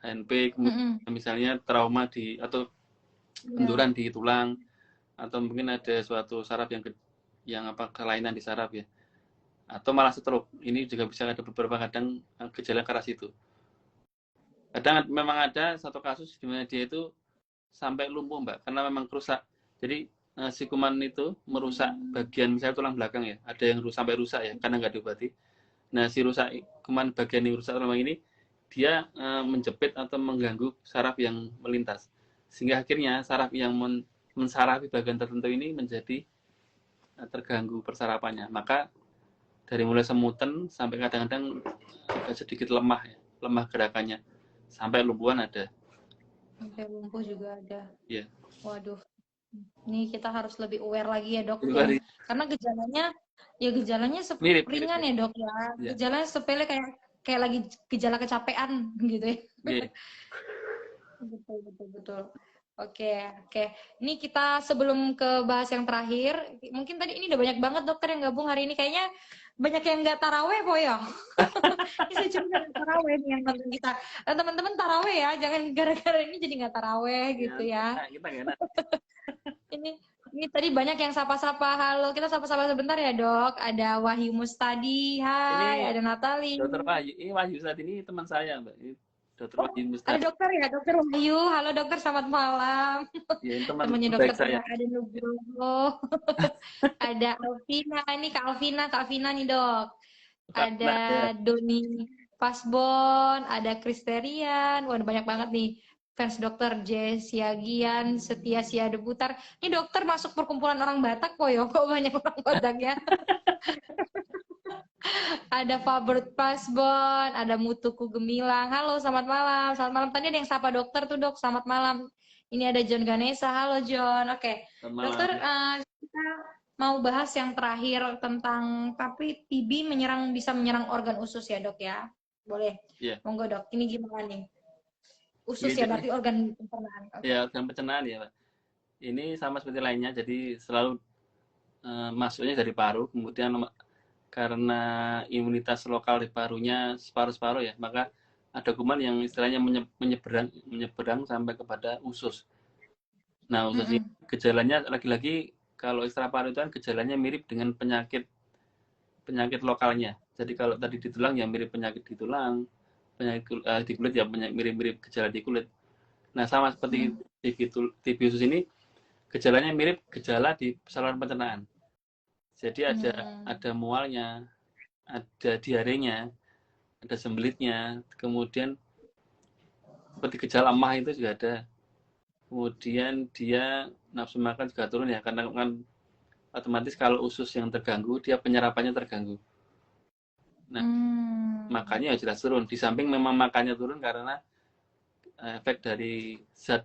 HNP Mm-mm. kemudian misalnya trauma di atau Iya. benturan di tulang atau mungkin ada suatu saraf yang apa kelainan di saraf ya. Atau malah stroke. Ini juga bisa ada beberapa kadang gejala keras itu. Kadang memang ada satu kasus di mana dia itu sampai lumpuh mbak karena memang rusak. Jadi si kuman itu merusak bagian misalnya tulang belakang ya. Ada yang sampai rusak ya karena nggak diobati. Nah si rusak kuman bagian yang rusak tulang ini dia menjepit atau mengganggu saraf yang melintas sehingga akhirnya saraf yang mensarafi bagian tertentu ini menjadi terganggu persarapannya. Maka dari mulai semutan sampai kadang-kadang agak sedikit lemah ya, lemah gerakannya sampai lumpuhan ada. Sampai lumpuh juga ada. Ya. Waduh. Ini kita harus lebih aware lagi ya dok Itu yang tadi karena gejalanya mirip-mirip ringan ya. ya dok ya. Ya. Gejalanya sepele kayak kayak lagi gejala kecapean gitu ya. Ya. Betul, betul, betul. Oke, oke. Ini kita sebelum ke bahas yang terakhir, mungkin tadi ini udah banyak banget dokter yang gabung hari ini. Kayaknya banyak yang nggak taraweh, po ya. Ini saya cuma nggak taraweh nih yang nonton kita. Teman-teman taraweh ya, jangan gara-gara ini jadi nggak taraweh Ya, gitu ya. kita nggak enak. Ini Ini tadi banyak yang sapa-sapa. Halo, kita sapa-sapa sebentar ya, Dok. Ada Wahyu Mustadi. Hai, Ini ada Natali. Dokter Wahyu, ini Wahyu saat ini teman saya, Mbak. Ini Dokter Oh, Wahyu ada Mustadi. dokter ya, Dokter Wahyu. Halo, Dokter. Selamat malam. Ya, ini teman Temannya baik Dokter saya. Tengah ada Nugroho. Ada Alvina. Ini Kak Alvina, Kak Vina nih, Dok. Kak, Ada nah, ya. Doni Pasbon, ada Kristerian. Wah, banyak banget nih. Fans dokter Jesiagian, Setia Siada Putar. Ini dokter masuk perkumpulan orang Batak kok ya. Kok banyak orang Batak ya? Ada Fabert Pasbon, ada Mutuku Gemilang. Halo, selamat malam. Selamat malam. Tadi ada yang sapa dokter tuh, Dok. Selamat malam. Ini ada John Ganesa. Halo, John. Oke. Selamat Dokter, malam. kita mau bahas yang terakhir tentang tapi TB bisa menyerang organ usus ya, Dok ya. Boleh. Ya, Monggo, Dok. Ini gimana nih? ya, Usus ya, berarti organ pencernaan. Oke. ya organ pencernaan ya, Pak. Ini sama seperti lainnya, jadi selalu masuknya dari paru, kemudian karena imunitas lokal di parunya separuh-separuh ya, maka ada kuman yang istilahnya menyeberang sampai kepada usus. Nah, usus ini gejalanya lagi-lagi kalau ekstra paru itu kan gejalanya mirip dengan penyakit lokalnya. Jadi kalau tadi di tulang ya mirip penyakit di tulang, penyakit di kulit ya mirip-mirip gejala di kulit. Nah, sama seperti TB usus ini gejalanya mirip gejala di saluran pencernaan. Jadi ada mualnya, ada diarenya, ada sembelitnya, kemudian seperti gejala emah itu juga ada. Kemudian dia nafsu makan juga turun ya, karena kan otomatis kalau usus yang terganggu, dia penyerapannya terganggu. Nah, makanya ya jelas turun. Di samping memang makannya turun karena efek dari zat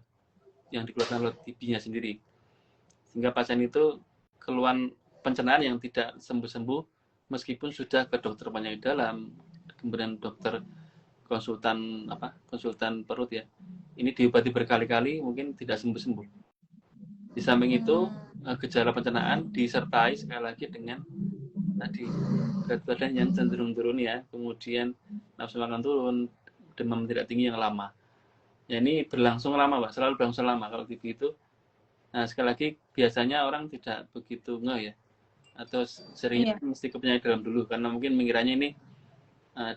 yang dikeluarkan oleh TB-nya sendiri. Sehingga pasien itu keluhan pencernaan yang tidak sembuh-sembuh meskipun sudah ke dokter penyakit dalam, kemudian dokter konsultan perut ya. Ini diobati berkali-kali mungkin tidak sembuh-sembuh. Di samping itu gejala pencernaan disertai sekali lagi dengan tadi berat badan yang cenderung turun ya, kemudian nafsu makan turun, demam tidak tinggi yang lama. Ya ini berlangsung lama, Pak, selalu berlangsung lama kalau TB itu. Nah, sekali lagi biasanya orang tidak begitu ngeh ya, atau seringnya mesti ke penyakit dalam dulu karena mungkin mengiranya ini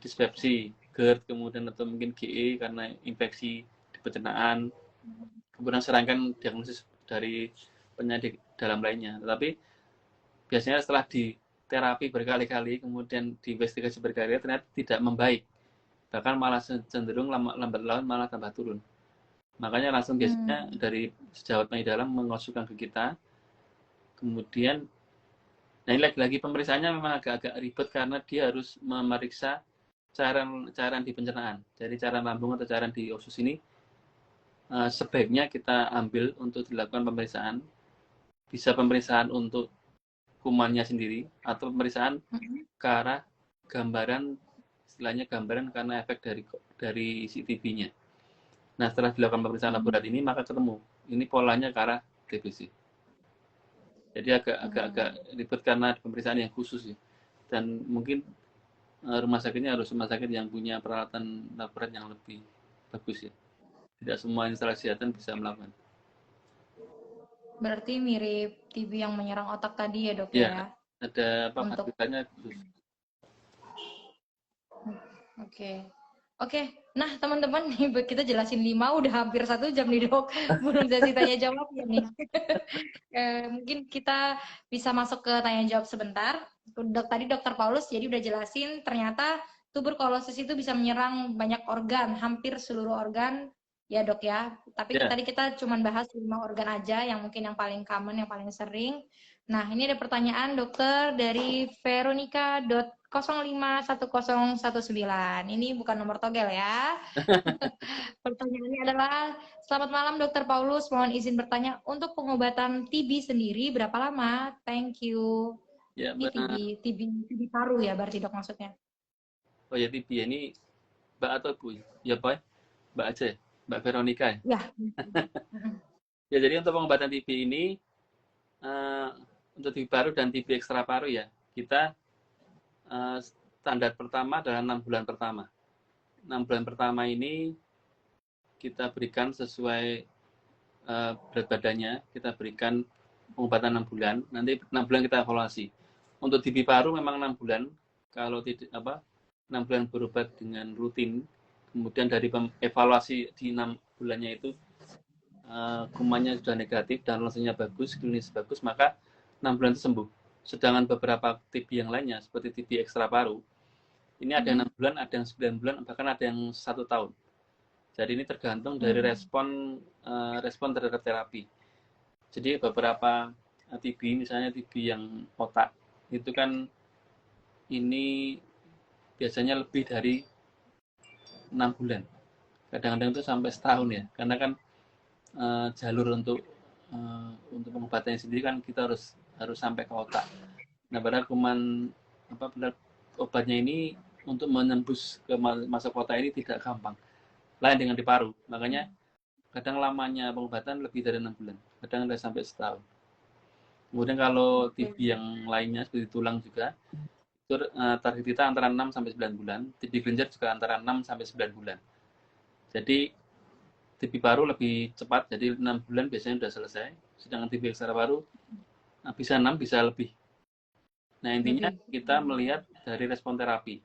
dispepsi, GERD, kemudian atau mungkin GE karena infeksi di pencernaan, kemudian serangkaian diagnosis dari penyakit dalam lainnya. Tetapi biasanya setelah di terapi berkali-kali, kemudian diinvestigasi berkali-kali, ternyata tidak membaik. Bahkan malah cenderung lambat laun malah tambah turun. Makanya langsung biasanya dari sejawat penyakit dalam mengonsulkan ke kita. Kemudian, nah ini lagi-lagi pemeriksaannya memang agak-agak ribet karena dia harus memeriksa cairan di pencernaan. Jadi cairan lambung atau cairan di usus ini sebaiknya kita ambil untuk dilakukan pemeriksaan. Bisa pemeriksaan untuk kumannya sendiri atau pemeriksaan ke arah gambaran, istilahnya gambaran karena efek dari CTB-nya. Nah, setelah dilakukan pemeriksaan laboratorium ini maka ketemu ini polanya ke arah TBC. Jadi agak ribet karena pemeriksaan yang khusus ya. Dan mungkin rumah sakitnya harus rumah sakit yang punya peralatan laboratorium yang lebih bagus ya. Tidak semua instalasi kesehatan bisa melakukan. Berarti mirip TB yang menyerang otak tadi ya, Dok Ya, ya? ada Untuk fasilitasnya khusus. Oke. Oke, nah teman-teman nih kita jelasin 5 udah hampir 1 jam nih dok, belum sesi tanya jawab ya nih. Mungkin kita bisa masuk ke tanya jawab sebentar. Tadi dokter Paulus jadi udah jelasin ternyata tuberkulosis itu bisa menyerang banyak organ, hampir seluruh organ ya dok ya. Tapi Ya, tadi kita cuma bahas 5 organ aja yang mungkin yang paling common, yang paling sering. Nah ini ada pertanyaan dokter dari Veronica.051019. Ini bukan nomor togel ya. Pertanyaannya adalah, selamat malam Dokter Paulus, mohon izin bertanya, untuk pengobatan TB sendiri berapa lama? Thank you. ya, Ini TB paru ya berarti dok maksudnya? oh ya TB ini Mbak atau Bu? Ya, Pak. Mbak aja ya? Mbak Veronica ya? Ya. Ya, jadi untuk pengobatan TB ini, untuk TB paru dan TB ekstra paru ya, kita standar pertama adalah 6 bulan pertama. 6 bulan pertama ini kita berikan sesuai berat badannya, kita berikan pengobatan 6 bulan, nanti 6 bulan kita evaluasi. Untuk TB paru memang 6 bulan, kalau tidak 6 bulan berobat dengan rutin, kemudian dari evaluasi di 6 bulannya itu kumannya sudah negatif dan langsungnya bagus, klinis bagus, maka 6 bulan itu sembuh. Sedangkan beberapa TB yang lainnya seperti TB ekstra paru, ini ada 6 bulan, ada yang 9 bulan, bahkan ada yang 1 tahun. Jadi ini tergantung dari respon terhadap terapi. Jadi beberapa TB, misalnya TB yang otak, itu kan ini biasanya lebih dari 6 bulan. Kadang-kadang itu sampai setahun ya, karena kan jalur untuk pengobatannya sendiri kan kita harus sampai ke otak. Nah, padahal kuman obatnya ini untuk menembus ke masuk otak ini tidak gampang. Lain dengan di paru. Makanya kadang lamanya pengobatan lebih dari 6 bulan. Kadang ada sampai setahun. Kemudian kalau TB yang lainnya seperti tulang juga, itu target kita antara 6 sampai 9 bulan. TB kelenjar juga antara 6 sampai 9 bulan. Jadi TB paru lebih cepat, jadi 6 bulan biasanya sudah selesai. Sedangkan TB ekstra paru bisa 6, bisa lebih. Nah, intinya kita melihat dari respon terapi.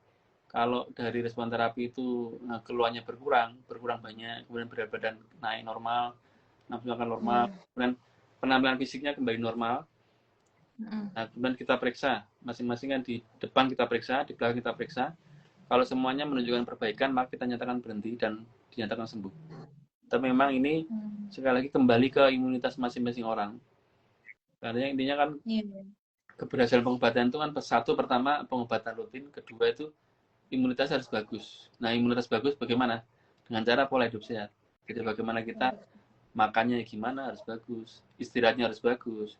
Kalau dari respon terapi itu keluhannya berkurang banyak, kemudian berat badan naik normal, nafsu makan normal, kemudian penampilan fisiknya kembali normal. Nah, kemudian kita periksa, masing-masing kan di depan kita periksa, di belakang kita periksa. Kalau semuanya menunjukkan perbaikan, maka kita nyatakan berhenti dan dinyatakan sembuh. Tapi memang ini sekali lagi kembali ke imunitas masing-masing orang. Karena intinya kan keberhasilan pengobatan itu kan satu, pertama pengobatan rutin, kedua itu imunitas harus bagus. Nah, imunitas bagus bagaimana? Dengan cara pola hidup sehat. Jadi bagaimana kita makannya gimana harus bagus, istirahatnya harus bagus.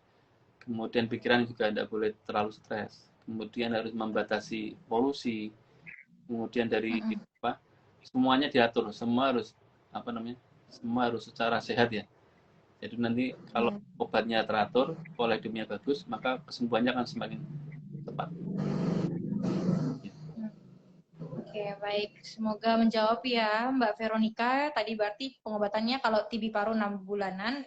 Kemudian pikiran juga tidak boleh terlalu stres. Kemudian harus membatasi polusi. Kemudian dari semuanya diatur, semua harus semua harus secara sehat ya. Jadi nanti kalau obatnya teratur, pola hidupnya bagus, maka kesembuhannya akan semakin cepat. Oke, baik. Semoga menjawab ya Mbak Veronica. Tadi berarti pengobatannya kalau TB paru 6 bulanan,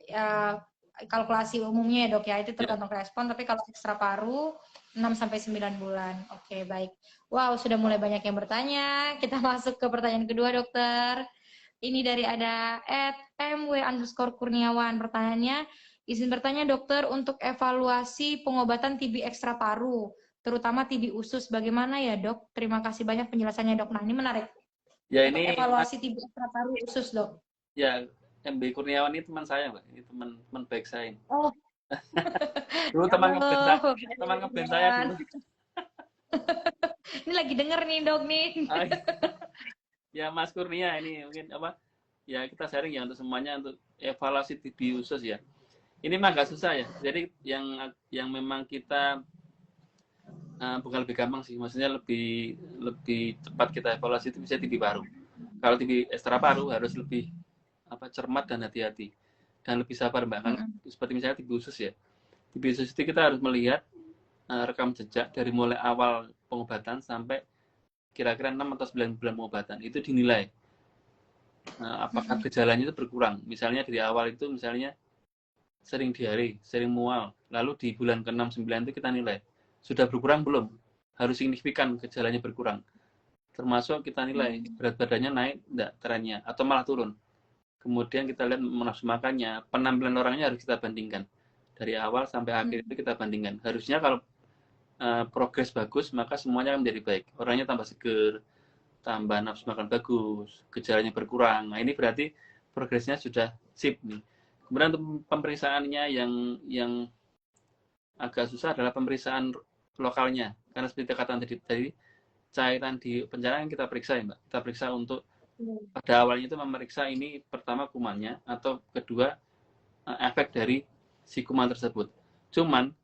ya kalkulasi umumnya ya dok ya, itu tergantung respon, tapi kalau ekstra paru 6-9 bulan. Oke, baik. Wow, sudah mulai banyak yang bertanya. Kita masuk ke pertanyaan kedua dokter. Ini dari ada @mw_kurniawan. Pertanyaannya, izin bertanya dokter, untuk evaluasi pengobatan TB ekstra paru, terutama TB usus, bagaimana ya dok? Terima kasih banyak penjelasannya dok. Nah, ini menarik. Ya, untuk ini evaluasi TB ekstra paru usus dok. Ya, MB Kurniawan ini teman saya, Mbak. Ini teman baik saya. Oh. Dulu teman ngeband saya dulu. Ini lagi denger nih dok nih. Ya, Mas Kurnia ini mungkin ya kita sharing ya untuk semuanya, untuk evaluasi TB usus ya. Ini mah agak susah ya. Jadi yang memang kita bukan lebih gampang sih, maksudnya lebih cepat kita evaluasi itu bisa TB paru. Kalau TB ekstra paru harus lebih cermat dan hati-hati dan lebih sabar Mbak, kan seperti misalnya TB usus ya. TB usus itu kita harus melihat rekam jejak dari mulai awal pengobatan sampai kira-kira 6 atau 9 bulan pengobatan, itu dinilai apakah gejalanya itu berkurang. Misalnya dari awal itu misalnya sering diare, sering mual, lalu di bulan ke-6, 9 itu kita nilai sudah berkurang belum, harus signifikan gejalanya berkurang, termasuk kita nilai berat badannya naik enggak trennya atau malah turun. Kemudian kita lihat nafsu makannya, penampilan orangnya harus kita bandingkan dari awal sampai akhir, itu kita bandingkan. Harusnya kalau progres bagus, maka semuanya akan menjadi baik. Orangnya tambah seger, tambah nafsu makan bagus, gejalanya berkurang. Nah, ini berarti progresnya sudah sip nih. Kemudian untuk pemeriksaannya yang agak susah adalah pemeriksaan lokalnya. Karena seperti katakan tadi cairan di pencernaan kita periksa ya Mbak. Kita periksa untuk pada awalnya itu memeriksa ini pertama kumannya, atau kedua efek dari si kuman tersebut. Cuman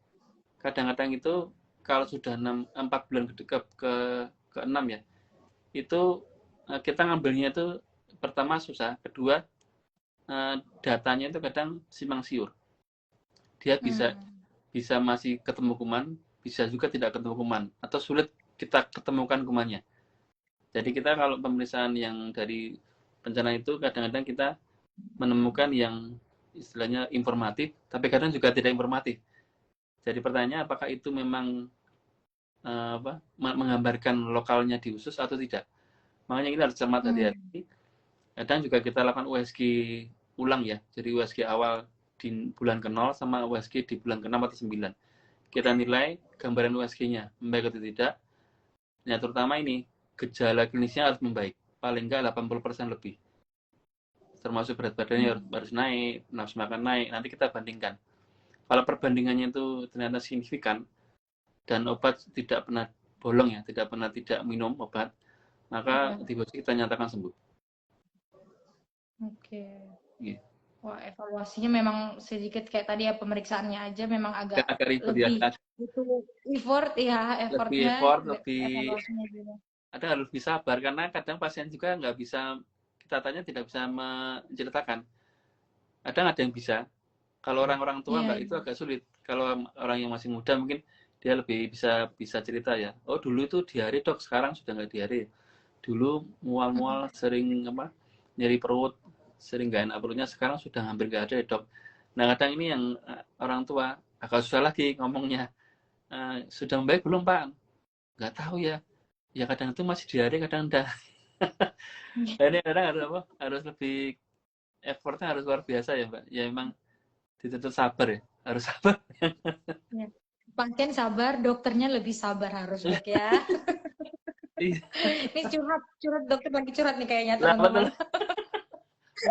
kadang-kadang itu kalau sudah 4 bulan ke 6 ya, itu kita ngambilnya itu pertama susah, kedua datanya itu kadang simpang siur. Dia bisa masih ketemu kuman, bisa juga tidak ketemu kuman, atau sulit kita ketemukan kumannya. Jadi kita kalau pemeriksaan yang dari pencernaan itu kadang-kadang kita menemukan yang istilahnya informatif, tapi kadang juga tidak informatif. Jadi pertanyaannya apakah itu memang menggambarkan lokalnya di usus atau tidak. Makanya kita harus cermat hati-hati. Kadang juga kita lakukan USG ulang ya. Jadi USG awal di bulan ke-0 sama USG di bulan ke-6 atau 9. Kita nilai gambaran USG-nya membaik atau tidak. Nah, terutama ini gejala klinisnya harus membaik. Paling enggak 80% lebih. Termasuk berat badannya harus naik, nafsu makan naik. Nanti kita bandingkan. Kalau perbandingannya itu ternyata signifikan dan obat tidak pernah bolong ya, tidak pernah tidak minum obat, maka antibiotik kita nyatakan sembuh. Oke. Iya. Wah, evaluasinya memang sedikit kayak tadi ya, pemeriksaannya aja memang agak Agak ribet ya, lebih butuh effort ya, lebih effortnya, effort, lebih evaluasinya juga. ada harus lebih sabar karena kadang pasien juga nggak bisa, kita tanya tidak bisa menceritakan. Kadang ada yang bisa. Kalau orang-orang tua Iya, nggak, itu agak sulit. Kalau orang yang masih muda mungkin dia lebih bisa cerita ya. Oh dulu itu diare dok, sekarang sudah nggak diare. Dulu mual-mual, sering nyeri perut, sering nggak enak perutnya, sekarang sudah hampir nggak ada ya dok. Nah kadang ini yang orang tua agak susah lagi ngomongnya. Sudah membaik belum pak? Nggak tahu ya. Ya kadang itu masih diare, kadang enggak. Nah, ini kadang harus lebih, effortnya harus luar biasa ya mbak. Ya emang dituntut sabar ya, harus sabar. iya. Pasien sabar, dokternya lebih sabar harus dok ya. Iya. Ini curhat, curhat dokter lagi curhat nih kayaknya Nah betul, teman-teman.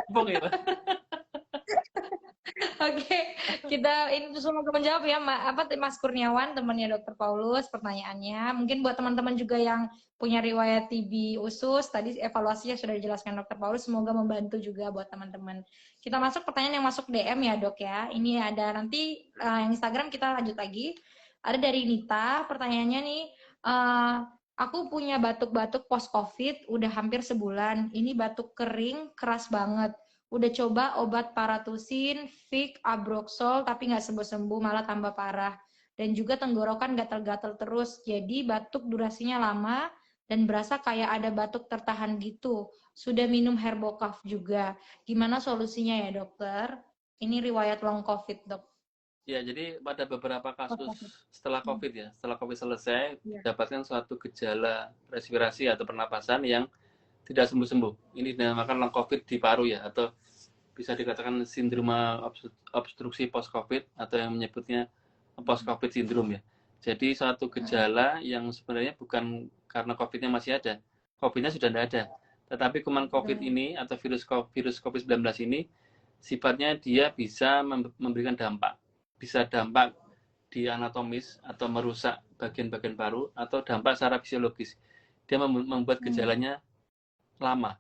mumpung ya pak. Oke, kita ini semoga menjawab ya, Mas Kurniawan, temannya Dokter Paulus, pertanyaannya. Mungkin buat teman-teman juga yang punya riwayat TB usus, tadi evaluasinya sudah dijelaskan Dokter Paulus, semoga membantu juga buat teman-teman. Kita masuk pertanyaan yang masuk DM ya dok ya. Ini ada nanti yang Instagram kita lanjut lagi. Ada dari Nita, pertanyaannya nih, aku punya batuk-batuk post COVID udah hampir sebulan. Ini batuk kering, keras banget. Udah coba obat paratusin, Vic, Abroxol, tapi nggak sembuh-sembuh, malah tambah parah. Dan juga tenggorokan gatal-gatal terus, jadi batuk durasinya lama dan berasa kayak ada batuk tertahan gitu. Sudah minum Herbocaf juga. Gimana solusinya ya dokter? Ini riwayat long COVID dok. Ya, jadi pada beberapa Post kasus COVID. setelah COVID ya, setelah COVID selesai, Iya. dapatkan suatu gejala respirasi atau pernapasan yang tidak sembuh-sembuh. Ini dinamakan long COVID di paru ya, atau bisa dikatakan sindroma obstruksi post COVID, atau yang menyebutnya post COVID syndrome ya. Jadi suatu gejala yang sebenarnya bukan karena COVID-nya masih ada, COVID-nya sudah tidak ada. Tetapi kuman COVID ini atau virus COVID-19 ini sifatnya dia bisa memberikan dampak. Bisa dampak di anatomis atau merusak bagian-bagian paru, atau dampak secara fisiologis. Dia membuat gejalanya lama.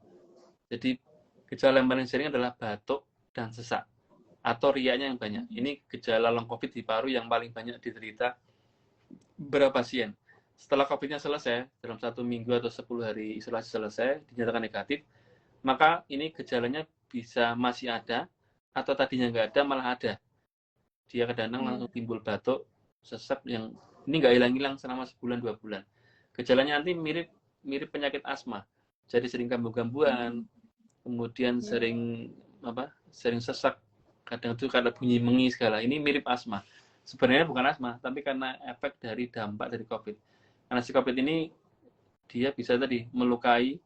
Jadi gejala yang paling sering adalah batuk dan sesak atau riaknya yang banyak. Ini gejala long COVID di paru yang paling banyak diderita beberapa pasien. Setelah COVID-nya selesai, dalam 1 minggu atau 10 hari isolasi selesai, dinyatakan negatif, maka ini gejalanya bisa masih ada, atau tadinya nggak ada malah ada. Dia kadang-kadang langsung timbul batuk, sesak yang ini nggak hilang-hilang selama sebulan 2 bulan. Gejalanya nanti mirip mirip penyakit asma. Jadi sering kambuh-kambuhan, kemudian sering sesak, kadang itu karena bunyi mengi segala. Ini mirip asma. Sebenarnya bukan asma, tapi karena efek dari dampak dari COVID. Karena si COVID ini dia bisa tadi melukai,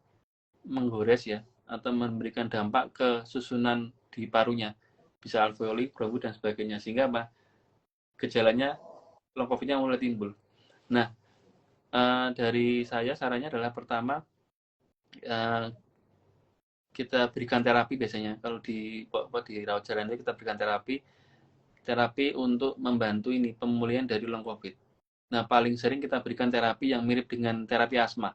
menggores ya, atau memberikan dampak ke susunan di parunya, bisa alveoli, bronko dan sebagainya, sehingga gejalanya long COVID-nya mulai timbul. Nah, dari saya sarannya adalah pertama, kita berikan terapi biasanya. Kalau di rawat jalan itu kita berikan terapi untuk membantu ini pemulihan dari long COVID. Nah, paling sering kita berikan terapi yang mirip dengan terapi asma.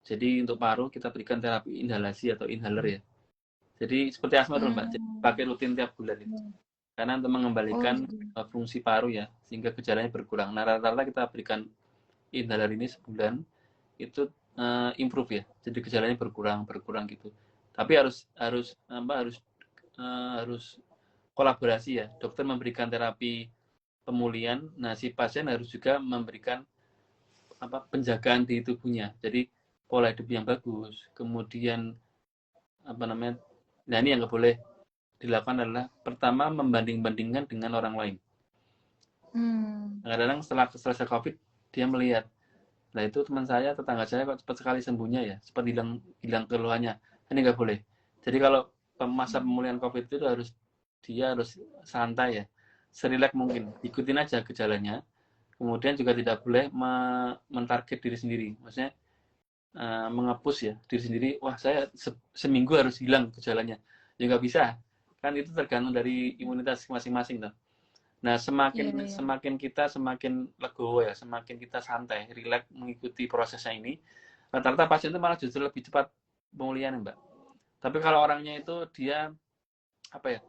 Jadi untuk paru kita berikan terapi inhalasi atau inhaler ya. Jadi seperti asma dulu mbak, jadi pakai rutin tiap bulan itu. Karena untuk mengembalikan fungsi paru ya, sehingga gejalanya berkurang. Nah rata-rata kita berikan inhaler ini sebulan, itu improve ya. Jadi gejalanya berkurang gitu. Tapi harus kolaborasi ya. Dokter memberikan terapi pemulihan, nah si pasien harus juga memberikan penjagaan di tubuhnya. Jadi pola hidup yang bagus, kemudian nah ini yang nggak boleh dilakukan adalah pertama membanding-bandingkan dengan orang lain. Kadang-kadang setelah selesai COVID dia melihat, nah itu teman saya, tetangga saya kok cepat sekali sembuhnya ya, cepat hilang keluhannya. Ini nggak boleh. Jadi kalau masa pemulihan COVID itu dia harus santai ya, serileks mungkin, ikutin aja gejalanya. Kemudian juga tidak boleh mentarget diri sendiri, maksudnya mengepus ya diri sendiri. Wah saya seminggu harus hilang gejalanya, ya nggak bisa. Kan itu tergantung dari imunitas masing-masing tuh. Nah, semakin kita semakin legowo ya, semakin kita santai, rileks mengikuti prosesnya ini, rata-rata pasien itu malah justru lebih cepat pemulihan, Mbak. Tapi kalau orangnya itu dia apa ya,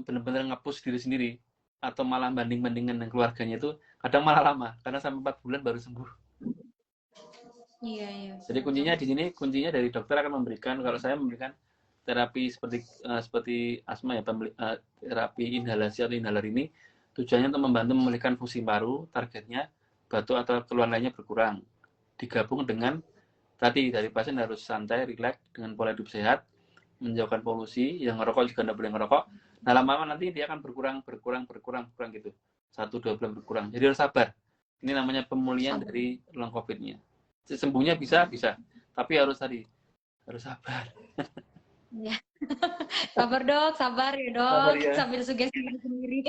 benar-benar ngepus diri sendiri atau malah banding-bandingkan dengan keluarganya itu kadang malah lama, karena sampai 4 bulan baru sembuh. Iya. Jadi kuncinya dari dokter akan memberikan, kalau saya memberikan terapi seperti asma ya, terapi inhalasi atau inhaler ini tujuannya untuk membantu memulihkan fungsi paru, targetnya batuk atau keluhan lainnya berkurang. Digabung dengan tadi dari pasien harus santai, rileks dengan pola hidup sehat, menjauhkan polusi, yang ngerokok juga tidak boleh ngerokok. Nah, lama-lama nanti dia akan berkurang gitu. 1-2 bulan berkurang. Jadi harus sabar. Ini namanya pemulihan dari long COVID-nya. Sembuhnya bisa, tapi harus sabar. Ya. Sabar dok, sabar ya dok, Sabar ya. sambil sugesti sendiri.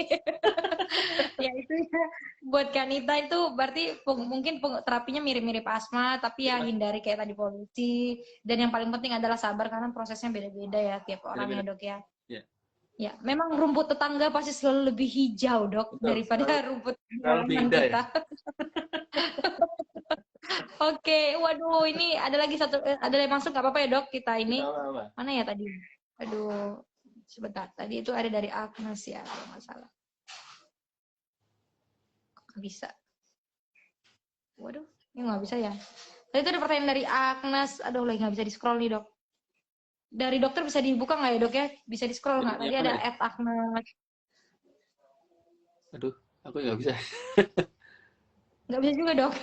Ya itu ya, buat Kanita itu berarti mungkin terapinya mirip-mirip asma, tapi ya hindari kayak tadi polusi. Dan yang paling penting adalah sabar karena prosesnya beda-beda ya tiap orang ya dok ya. Ya, memang rumput tetangga pasti selalu lebih hijau dok. Betul, daripada rumput halaman kita. Ya? Oke, waduh, ini ada lagi ada yang masuk, nggak apa-apa ya dok kita ini. Mana ya tadi? Aduh, sebentar. Tadi itu ada dari Agnes ya, kalau nggak salah. Nggak bisa. Waduh, ini nggak bisa ya. Tadi itu ada pertanyaan dari Agnes. Aduh, lagi nggak bisa di-scroll nih dok. Dari dokter bisa dibuka nggak ya dok ya? Bisa di-scroll nggak? Tadi ada @Agnes. Aduh, aku nggak bisa. Nggak bisa juga dok.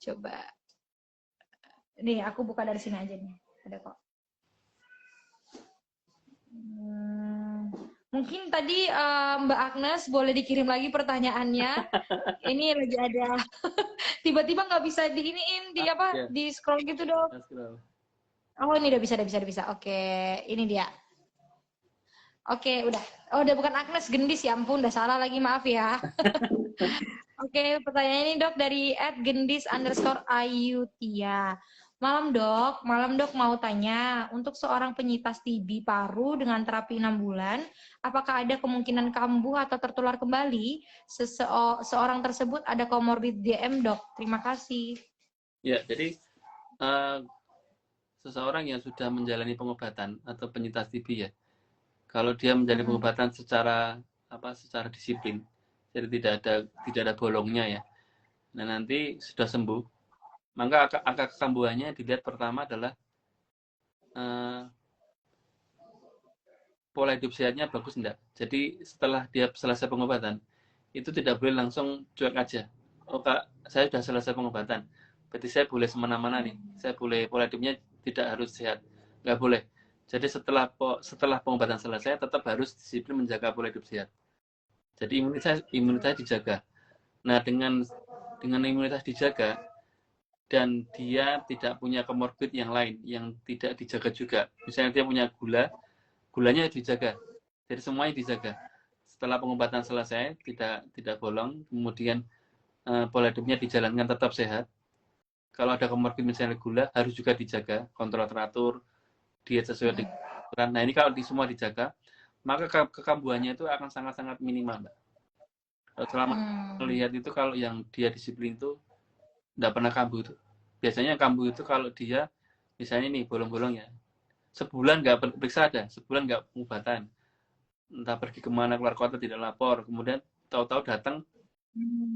Coba. Nih, aku buka dari sini aja nih. Ada kok. Mungkin tadi Mbak Agnes boleh dikirim lagi pertanyaannya. Ini lagi ada. Tiba-tiba nggak bisa diiniin, di scroll gitu dok. Oh, ini udah bisa. Oke, ini dia. Oke, udah. Oh, udah bukan Agnes, Gendis ya ampun, udah salah lagi, maaf ya. Oke, pertanyaan ini dok dari @gendis_ayutia. Malam dok mau tanya, untuk seorang penyintas TB paru dengan terapi 6 bulan, apakah ada kemungkinan kambuh atau tertular kembali? Seorang tersebut ada komorbid DM dok, terima kasih. Ya, jadi seseorang yang sudah menjalani pengobatan atau penyintas TB ya, kalau dia menjalani pengobatan secara disiplin, jadi tidak ada bolongnya ya. Nah, nanti sudah sembuh, maka angka kesembuhannya dilihat pertama adalah pola hidup sehatnya bagus enggak. Jadi setelah dia selesai pengobatan, itu tidak boleh langsung cuek aja. Oh kak, saya sudah selesai pengobatan, berarti saya boleh semena-mana nih, saya boleh pola hidupnya tidak harus sehat, nggak boleh. Jadi setelah pengobatan selesai, tetap harus disiplin menjaga pola hidup sehat. Jadi imunitas dijaga. Nah, dengan imunitas dijaga dan dia tidak punya komorbid yang lain yang tidak dijaga juga. Misalnya dia punya gulanya dijaga. Jadi semuanya dijaga. Setelah pengobatan selesai, tidak bolong, kemudian pola hidupnya dijalankan tetap sehat. Kalau ada komorbid misalnya gula, harus juga dijaga, kontrol teratur, diet sesuai dengan aturan. Nah, ini kalau semua dijaga, maka kekambuhannya itu akan sangat-sangat minimal, Mbak. Selama melihat itu, kalau yang dia disiplin itu tidak pernah kambuh itu. Biasanya kambuh itu kalau dia misalnya nih bolong-bolong ya, sebulan nggak periksa ada, sebulan nggak pengobatan, entah pergi kemana keluar kota tidak lapor, kemudian tahu-tahu datang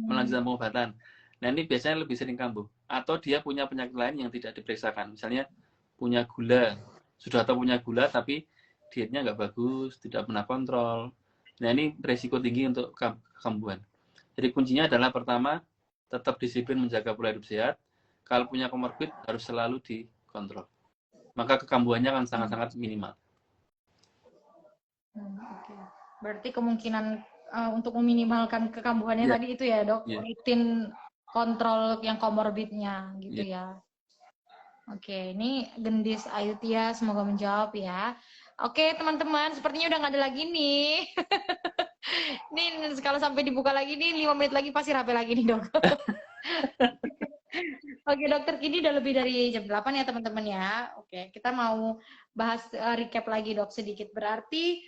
melanjutkan pengobatan. Nah, ini biasanya lebih sering kambuh. Atau dia punya penyakit lain yang tidak diperiksakan, misalnya punya gula, sudah tahu punya gula tapi dietnya nggak bagus, tidak pernah kontrol. Nah, ini resiko tinggi untuk kekambuhan. Jadi kuncinya adalah pertama, tetap disiplin menjaga pola hidup sehat. Kalau punya komorbid harus selalu dikontrol. maka kekambuhannya akan sangat-sangat minimal. Oke. Berarti kemungkinan untuk meminimalkan kekambuhannya Iya, tadi itu ya dok, iya, rutin kontrol yang komorbidnya gitu iya. ya. Oke, ini Gendis Ayutia semoga menjawab ya. Oke teman-teman, sepertinya udah nggak ada lagi nih. Nih kalau sampai dibuka lagi nih 5 menit lagi pasti rapi lagi nih dok. Oke dokter, ini udah lebih dari jam 8 ya teman-teman ya. Oke, kita mau bahas recap lagi dok sedikit. Berarti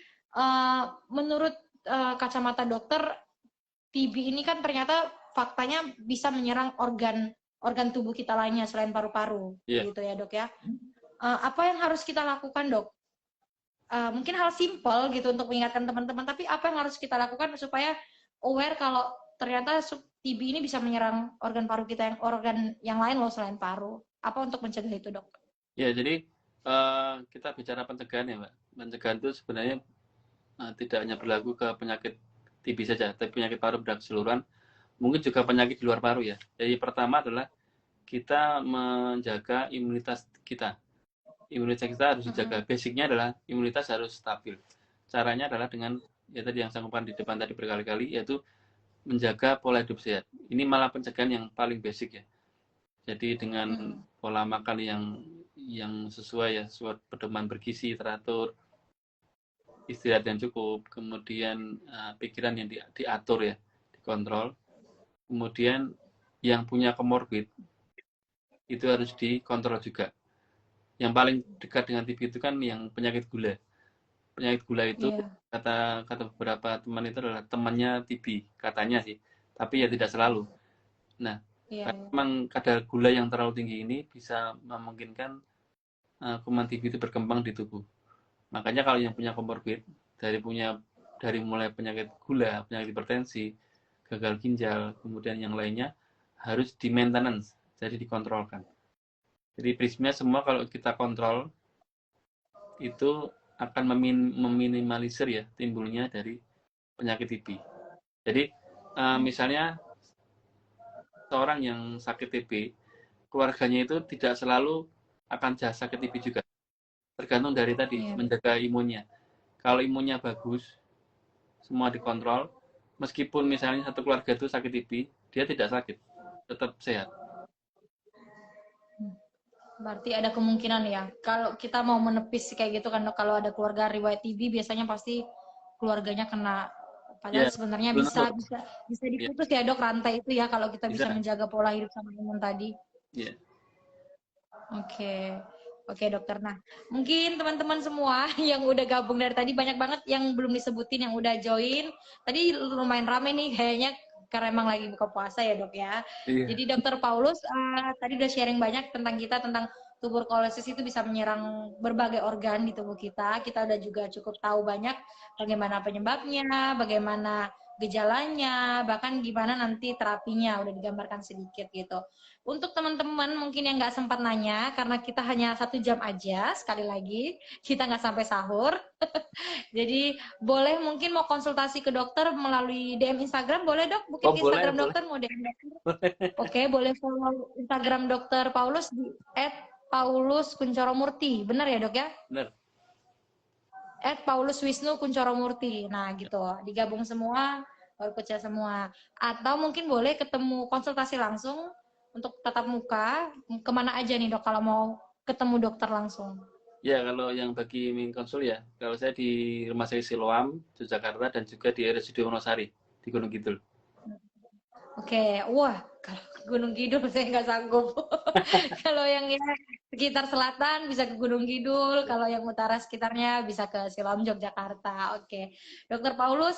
menurut kacamata dokter, TB ini kan ternyata faktanya bisa menyerang organ tubuh kita lainnya selain paru-paru, Iya. gitu ya dok ya. Apa yang harus kita lakukan dok? Mungkin hal simpel gitu untuk mengingatkan teman-teman, tapi apa yang harus kita lakukan supaya aware kalau ternyata TB ini bisa menyerang organ paru kita, yang organ yang lain loh selain paru. Apa untuk mencegah itu dok? Ya, jadi kita bicara pencegahan ya Mbak. Pencegahan itu sebenarnya tidak hanya berlaku ke penyakit TB saja, tapi penyakit paru pada keseluruhan, mungkin juga penyakit di luar paru ya. Jadi pertama adalah kita menjaga imunitas kita. Imunitas kita harus dijaga. Basicnya adalah imunitas harus stabil. Caranya adalah dengan ya tadi yang saya ngomongkan di depan tadi berkali-kali, yaitu menjaga pola hidup sehat. Ini malah pencegahan yang paling basic ya. Jadi dengan pola makan yang sesuai ya, sesuai pedoman bergizi teratur, istirahat yang cukup, kemudian pikiran yang diatur ya, dikontrol. Kemudian yang punya komorbid itu harus dikontrol juga. Yang paling dekat dengan TB itu kan yang penyakit gula. Penyakit gula itu kata beberapa teman itu adalah temannya TB, katanya sih. Tapi ya tidak selalu. Nah, memang kadar gula yang terlalu tinggi ini bisa memungkinkan kuman TB itu berkembang di tubuh. Makanya kalau yang punya komorbid, dari mulai penyakit gula, penyakit hipertensi, gagal ginjal, kemudian yang lainnya harus di maintenance, jadi dikontrolkan. Jadi prinsipnya semua kalau kita kontrol itu akan meminimalisir ya timbulnya dari penyakit TB. Jadi misalnya seorang yang sakit TB, keluarganya itu tidak selalu akan sakit TB juga. Tergantung dari tadi, menjaga imunnya. Kalau imunnya bagus, semua dikontrol, meskipun misalnya satu keluarga itu sakit TB, dia tidak sakit, tetap sehat. Berarti ada kemungkinan ya, kalau kita mau menepis kayak gitu kan, kalau ada keluarga riwayat TB, biasanya pasti keluarganya kena. Padahal sebenarnya bisa diputus ya dok rantai itu ya, kalau kita bisa menjaga pola hidup sama imun tadi. Iya. Oke dokter. Nah, mungkin teman-teman semua yang udah gabung dari tadi, banyak banget yang belum disebutin yang udah join. Tadi lumayan rame nih kayaknya, karena emang lagi buka puasa ya dok ya. Iya. Jadi dokter Paulus tadi udah sharing banyak tentang tuberkulosis itu bisa menyerang berbagai organ di tubuh kita. Kita udah juga cukup tahu banyak bagaimana penyebabnya, bagaimana gejalanya, bahkan gimana nanti terapinya udah digambarkan sedikit gitu. Untuk teman-teman mungkin yang nggak sempat nanya, karena kita hanya 1 jam aja, sekali lagi, kita nggak sampai sahur. Jadi boleh mungkin mau konsultasi ke dokter melalui DM Instagram, boleh dok? Mungkin Instagram boleh. Dokter mau DM dokter? Oke, boleh follow Instagram dokter Paulus di @pauluskuncoromurti. Benar ya dok ya? Benar. @pauluswisnukuncoromurti. Nah gitu, digabung semua, baru pecah semua. Atau mungkin boleh ketemu konsultasi langsung untuk tatap muka, kemana aja nih dok kalau mau ketemu dokter langsung? Ya, kalau yang bagi min konsul ya, kalau saya di Rumah Sakit Siloam, Yogyakarta, dan juga di RSUD Wonosari, di Gunung Kidul. Oke, wah, kalau Gunung Kidul saya nggak sanggup. Kalau yang sekitar selatan bisa ke Gunung Kidul, kalau yang utara sekitarnya bisa ke Siloam, Yogyakarta. Oke, Dokter Paulus,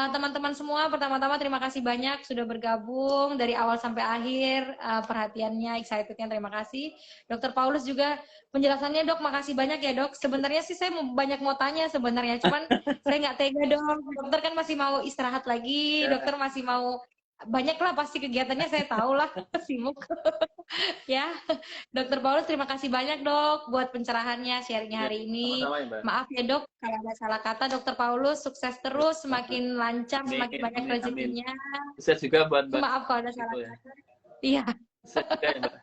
teman-teman semua, pertama-tama terima kasih banyak sudah bergabung dari awal sampai akhir, perhatiannya, excitednya, terima kasih. Dokter Paulus juga penjelasannya dok, makasih banyak ya dok. Sebenarnya sih saya banyak mau tanya sebenarnya, cuman saya nggak tega dok. Dokter kan masih mau istirahat lagi, dokter masih mau banyak lah pasti kegiatannya, saya tahu lah sibuk. Ya, Dokter Paulus terima kasih banyak dok buat pencerahannya, sharingnya hari ini. Sama-sama ya, Mbak. Maaf ya dok kalau ada salah kata. Dokter Paulus sukses terus, semakin lancar, semakin banyak rezekinya. Sukses juga buat Mbak. Maaf kalau ada salah kata. Iya. Saya juga ya, Mbak.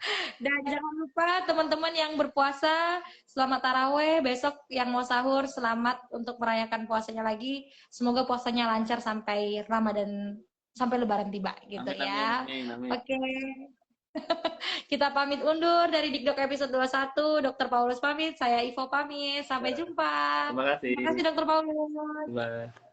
Dan jangan lupa teman-teman yang berpuasa, selamat taraweh. Besok yang mau sahur, selamat untuk merayakan puasanya lagi. Semoga puasanya lancar sampai Ramadan, sampai Lebaran tiba gitu Amin, amin, ya. amin, amin. Oke, kita pamit undur dari Dikdok episode 21. Dokter Paulus pamit, saya Ivo pamit. Sampai Ya, jumpa. terima kasih. Terima kasih Dokter Paulus. Mbak.